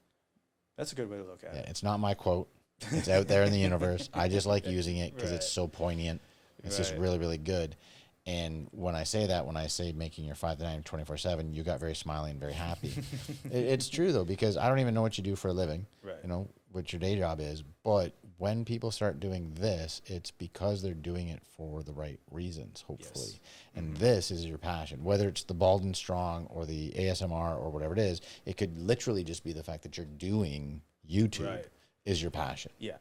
That's a good way to look at it. It's not my quote. It's out there in the universe. I just like using it because it's so poignant. It's just really, really good. And when I say making your 5 to 9 24/7, you got very smiling and very happy. It's true, though, because I don't even know what you do for a living, what your day job is. But when people start doing this, it's because they're doing it for the right reasons, hopefully. Yes. And this is your passion. Whether it's the Bald and Strong or the ASMR or whatever it is, it could literally just be the fact that you're doing YouTube is your passion. Yeah.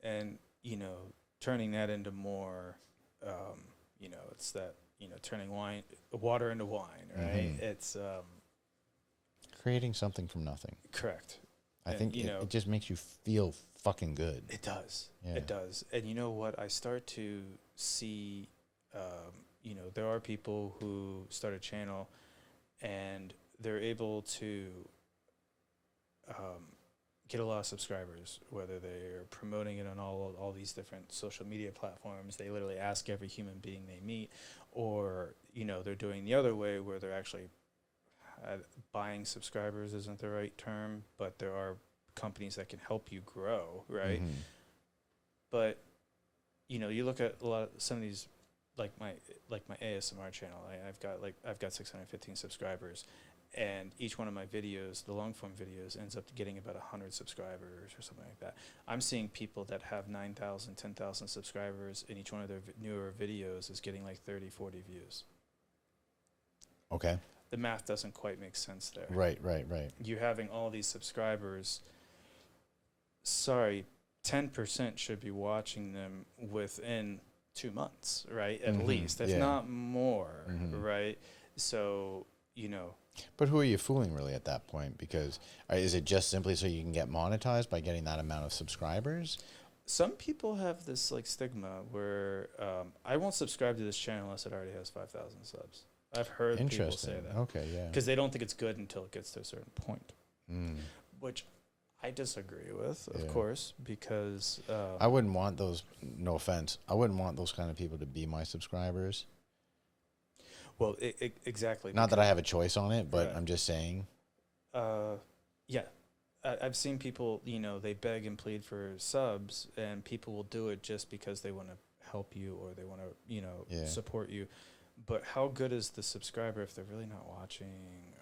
And, turning that into more, it's that, turning water into wine, right? It's creating something from nothing. Correct. I think it just makes you feel fucking good. It does. Yeah. It does. And you know what? I start to see, there are people who start a channel and they're able to get a lot of subscribers, whether they're promoting it on all these different social media platforms. They literally ask every human being they meet, or, they're doing the other way where they're actually buying subscribers isn't the right term, but there are companies that can help you grow, right? Mm-hmm. But you look at some of these, like my ASMR channel. I've got 615 subscribers, and each one of my videos, the long form videos, ends up getting about 100 subscribers or something like that. I'm seeing people that have 9,000, 10,000 subscribers, and each one of their newer videos is getting like 30, 40 views. Okay. The math doesn't quite make sense there. Right. You're having all these subscribers. Sorry, 10% should be watching them within 2 months, right? At least, if not more, right? So, But who are you fooling really at that point? Because is it just simply so you can get monetized by getting that amount of subscribers? Some people have this like stigma where I won't subscribe to this channel unless it already has 5,000 subs. I've heard people say that. Okay, yeah. Because they don't think it's good until it gets to a certain point, which I disagree with, of course, because I wouldn't want those. No offense, I wouldn't want those kind of people to be my subscribers. Well, exactly. Not that I have a choice on it, but I'm just saying. Yeah. I've seen people, they beg and plead for subs, and people will do it just because they want to help you or they want to, support you. But how good is the subscriber if they're really not watching?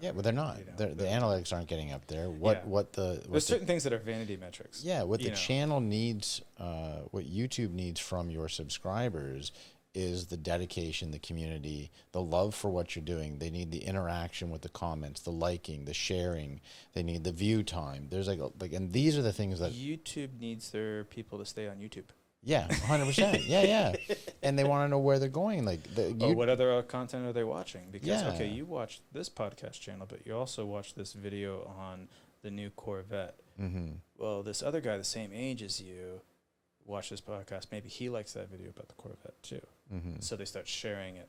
Yeah, but they're not. The analytics aren't getting up there. There's certain things that are vanity metrics. Yeah, what the channel needs, what YouTube needs from your subscribers is the dedication, the community, the love for what you're doing. They need the interaction with the comments, the liking, the sharing. They need the view time. There's and these are the things that YouTube needs their people to stay on YouTube. Yeah, 100%. Yeah. And they want to know where they're going. What other content are they watching? Because, you watch this podcast channel, but you also watch this video on the new Corvette. Mm-hmm. Well, this other guy the same age as you watch this podcast. Maybe he likes that video about the Corvette too. Mm-hmm. So they start sharing it.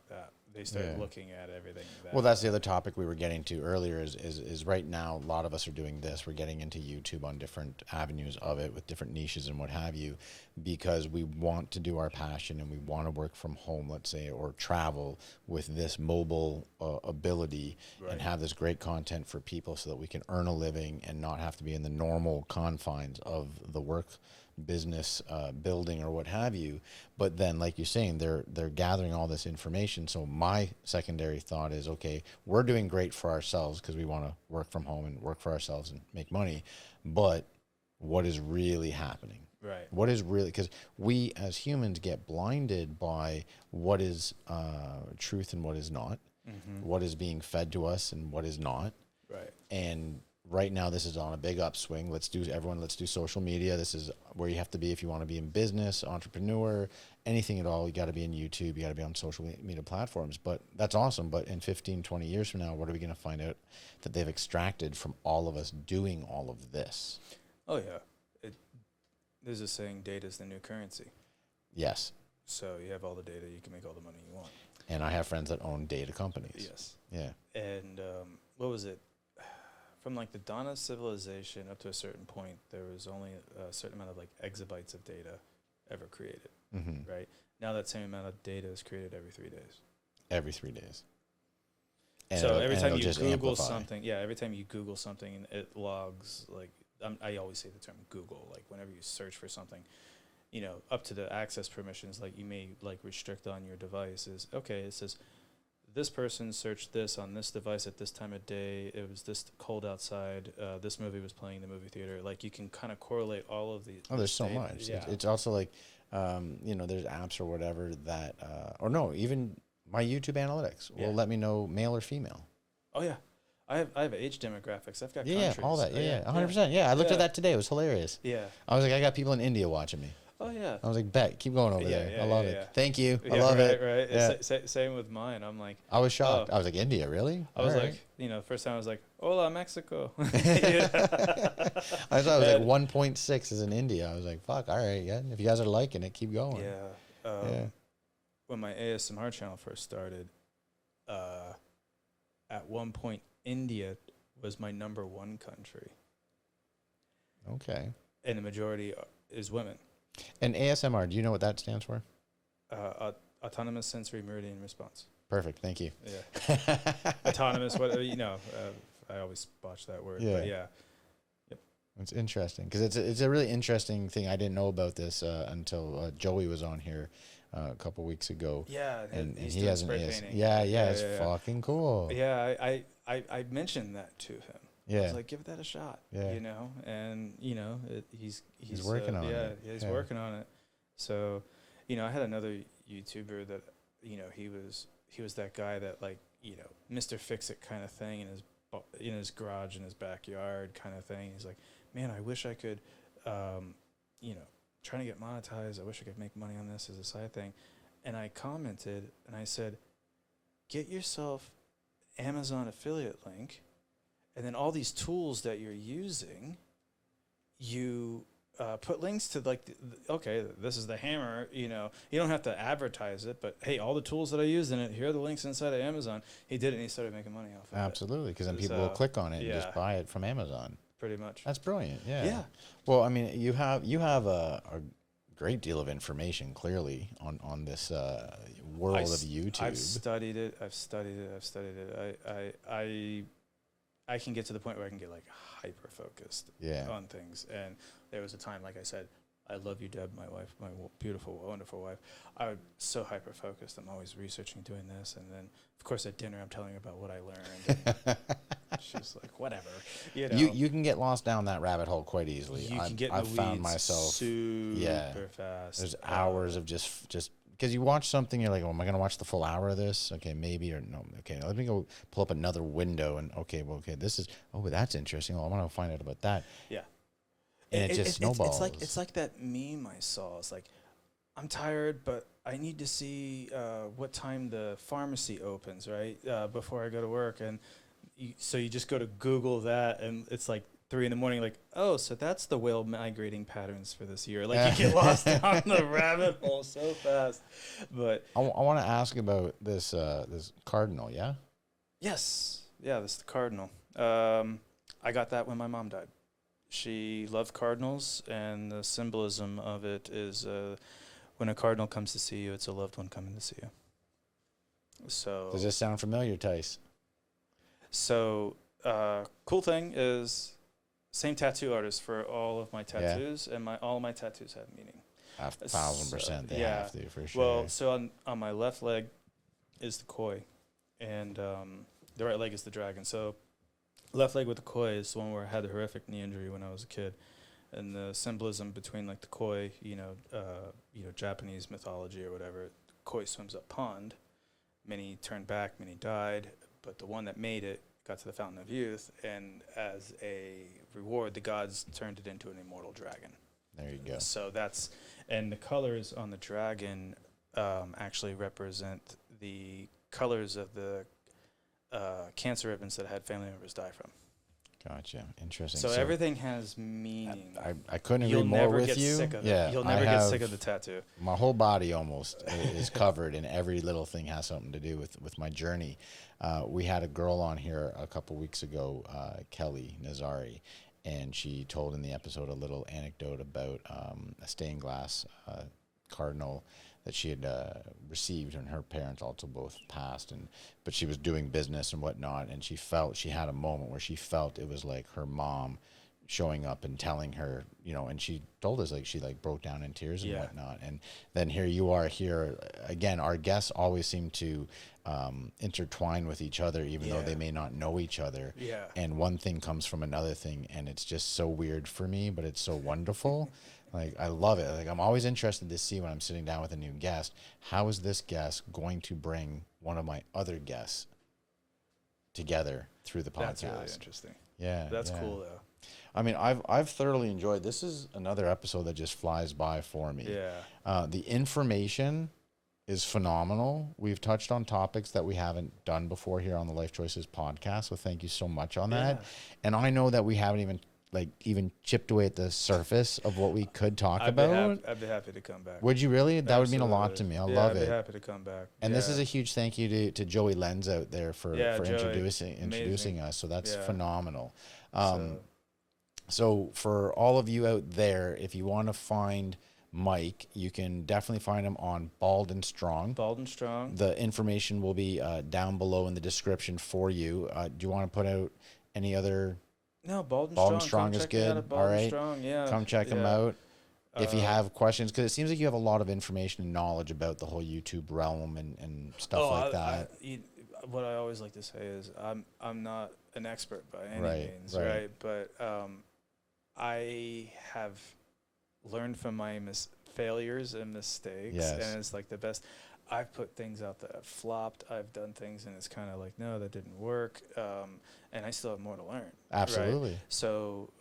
They start looking at everything. Well, that's the other topic we were getting to earlier is right now, a lot of us are doing this. We're getting into YouTube on different avenues of it with different niches and what have you, because we want to do our passion and we want to work from home, let's say, or travel with this mobile ability and have this great content for people so that we can earn a living and not have to be in the normal confines of the work business building or what have you. But then, like you're saying, they're gathering all this information. So my secondary thought is, okay, we're doing great for ourselves because we want to work from home and work for ourselves and make money. But what is really happening? Right. What is really, because we as humans get blinded by what is truth and what is not, what is being fed to us and what is not. Right. And right now, this is on a big upswing. Let's do social media. This is where you have to be if you want to be in business, entrepreneur, anything at all. You got to be in YouTube. You got to be on social media platforms. But that's awesome. But in 15, 20 years from now, what are we going to find out that they've extracted from all of us doing all of this? Oh, yeah. There's a saying, data is the new currency. Yes. So you have all the data, you can make all the money you want. And I have friends that own data companies. Yes. Yeah. And what was it? From like the dawn of civilization up to a certain point, there was only a certain amount of like exabytes of data ever created, right? Now that same amount of data is created every 3 days. Every 3 days. And so every time you Google something, every time you Google something, it logs, like, I always say the term Google, like whenever you search for something, up to the access permissions, like you may like restrict on your device is, okay, it says, this person searched this on this device at this time of day. It was this cold outside. This movie was playing in the movie theater. Like you can kind of correlate all of these. Oh, there's so much. Yeah. It's also like, there's apps or whatever that, even my YouTube analytics will let me know male or female. Oh yeah, I have age demographics. I've got countries. All that. Yeah, 100%. Yeah, I looked at that today. It was hilarious. Yeah. I was like, I got people in India watching me. Oh yeah. I was like, bet, keep going over there. I love it. Yeah. Thank you. I Yeah, love right, it. Right. Yeah. Same with mine. I'm like, I was shocked. oh. I was like, India, really? I was like, first time I was like, hola, Mexico. I thought it was like 1.6 is in India. I was like, fuck, all right, yeah. If you guys are liking it, keep going. Yeah. When my ASMR channel first started, at one point, India was my number one country. Okay. And the majority is women. And ASMR, do you know what that stands for? Autonomous Sensory Meridian Response. Perfect. Thank you. Yeah. Autonomous, I always botch that word. Yeah. But yeah. Yep. It's interesting because it's a really interesting thing. I didn't know about this until Joey was on here a couple weeks ago. Yeah. And he has has an AS. Yeah, it's fucking cool. Yeah, I mentioned that to him. Yeah. I was like, give that a shot. Yeah. And he's working on it. Yeah, he's working on it. So, I had another YouTuber that, he was that guy that, like, Mr. Fix-It kind of thing in his garage, in his backyard kind of thing. He's like, man, I wish I could, trying to get monetized. I wish I could make money on this as a side thing. And I commented and I said, get yourself Amazon affiliate link. And then all these tools that you're using, you put links to, like, okay, this is the hammer, you don't have to advertise it, but hey, all the tools that I used in it, here are the links inside of Amazon. He did it and he started making money off of it. Absolutely, because then people will click on it and just buy it from Amazon. Pretty much. That's brilliant. Yeah. Yeah. Well, I mean, you have a great deal of information clearly on this world of YouTube. I've studied it. I can get to the point where I can get, like, hyper focused on things. And there was a time, like I said, I love you, Deb, my wife, my beautiful, wonderful wife. I was so hyper focused. I'm always researching, doing this, and then of course at dinner I'm telling her about what I learned. And she's like, whatever. You can get lost down that rabbit hole quite easily. I've found myself super fast. There's hours of just because you watch something, you're like, oh, am I going to watch the full hour of this? Okay, maybe, or no. Okay, let me go pull up another window and this is, but that's interesting. Oh, I want to find out about that. Yeah. And it just snowballs. It's like that meme I saw. It's like, I'm tired, but I need to see what time the pharmacy opens, right, before I go to work. And so you just go to Google that, and it's like 3 a.m, like, oh, so that's the whale migrating patterns for this year. Like, you get lost down the rabbit hole so fast. But I want to ask about this cardinal, yeah? Yes. Yeah, this is the cardinal. I got that when my mom died. She loved cardinals, and the symbolism of it is when a cardinal comes to see you, it's a loved one coming to see you. So does this sound familiar, Tice? So cool thing is, same tattoo artist for all of my tattoos, and all my tattoos have meaning. 1,000% they have to, for sure. Well, so on my left leg is the koi, and the right leg is the dragon. So left leg with the koi is the one where I had a horrific knee injury when I was a kid, and the symbolism between, like, the koi, Japanese mythology or whatever. The koi swims up pond. Many turned back, many died, but the one that made it got to the fountain of youth, and as a reward, the gods turned it into an immortal dragon. There you go. So and the colors on the dragon actually represent the colors of the cancer ribbons that I had family members die from. Gotcha. Interesting. So everything has meaning. I couldn't agree more with you. You'll never get sick of the tattoo. My whole body almost is covered, and every little thing has something to do with my journey. We had a girl on here a couple weeks ago, Kelly Nazari, and she told in the episode a little anecdote about a stained glass cardinal that she had received, and her parents also both passed, but she was doing business and whatnot, and she had a moment where she felt it was like her mom showing up and telling her, and she told us, like, she, like, broke down in tears and whatnot. And then here you are here again. Our guests always seem to intertwine with each other, even though they may not know each other. Yeah. And one thing comes from another thing, and it's just so weird for me, but it's so wonderful. Like, I love it. Like, I'm always interested to see when I'm sitting down with a new guest, how is this guest going to bring one of my other guests together through the podcast? That's really interesting. Yeah. That's cool, though. I mean, I've thoroughly enjoyed. This is another episode that just flies by for me. Yeah. The information is phenomenal. We've touched on topics that we haven't done before here on the Life Choices podcast. So thank you so much on that. And I know that we haven't even chipped away at the surface of what we could talk about. I'd be happy to come back. Would you really? That Absolutely. would mean a lot to me. I love it. I'd be happy to come back. And this is a huge thank you to Joey Lenz out there for Joey, introducing us. So that's phenomenal. So for all of you out there, if you want to find Mike, you can definitely find him on Bald and Strong. Bald and Strong. The information will be down below in the description for you. Do you want to put out any other? No, Bald and Strong is good. All right. Strong, yeah. Come check him out. If you have questions, because it seems like you have a lot of information and knowledge about the whole YouTube realm and stuff like that. What I always like to say is I'm not an expert by any means, right? But I have learned from my failures and mistakes, and it's like the best. I've put things out that have flopped. I've done things and it's kind of like, no, that didn't work, and I still have more to learn. Absolutely. Right? So,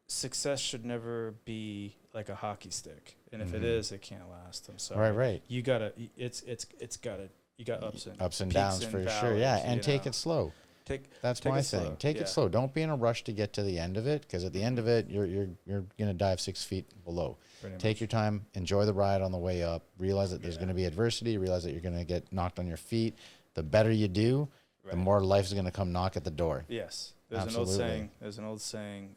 success should never be like a hockey stick, and if it is, it can't last. I'm sorry. Right. You got ups and downs for sure. Yeah, and take it slow. That's my thing. Take it slow. Don't be in a rush to get to the end of it, because at the end of it, you're gonna dive 6 feet below. Take your time, enjoy the ride on the way up. Realize that there's gonna be adversity. Realize that you're gonna get knocked on your feet. The better you do, the more life's gonna come knock at the door. Yes, there's an old saying.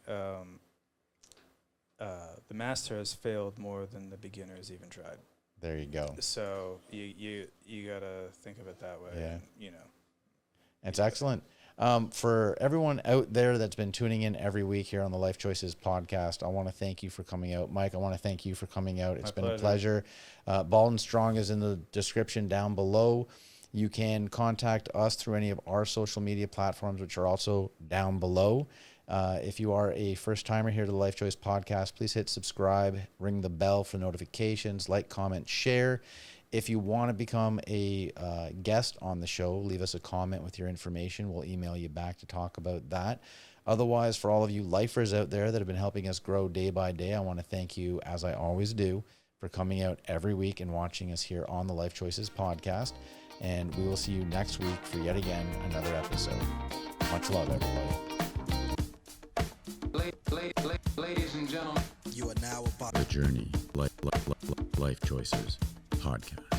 The master has failed more than the beginner has even tried. There you go. So you gotta think of it that way. Yeah. It's excellent. For everyone out there that's been tuning in every week here on the Life Choices podcast, I want to thank you for coming out. Mike, I want to thank you for coming out. It's been a pleasure. Bald and Strong is in the description down below. You can contact us through any of our social media platforms, which are also down below. If you are a first-timer here to the Life Choice podcast, please hit subscribe, ring the bell for notifications, like, comment, share. If you want to become a guest on the show, leave us a comment with your information. We'll email you back to talk about that. Otherwise, for all of you lifers out there that have been helping us grow day by day, I want to thank you, as I always do, for coming out every week and watching us here on the Life Choices podcast. And we will see you next week for yet again another episode. Much love, everybody. Ladies and gentlemen, you are now about the Journey Life Choices podcast.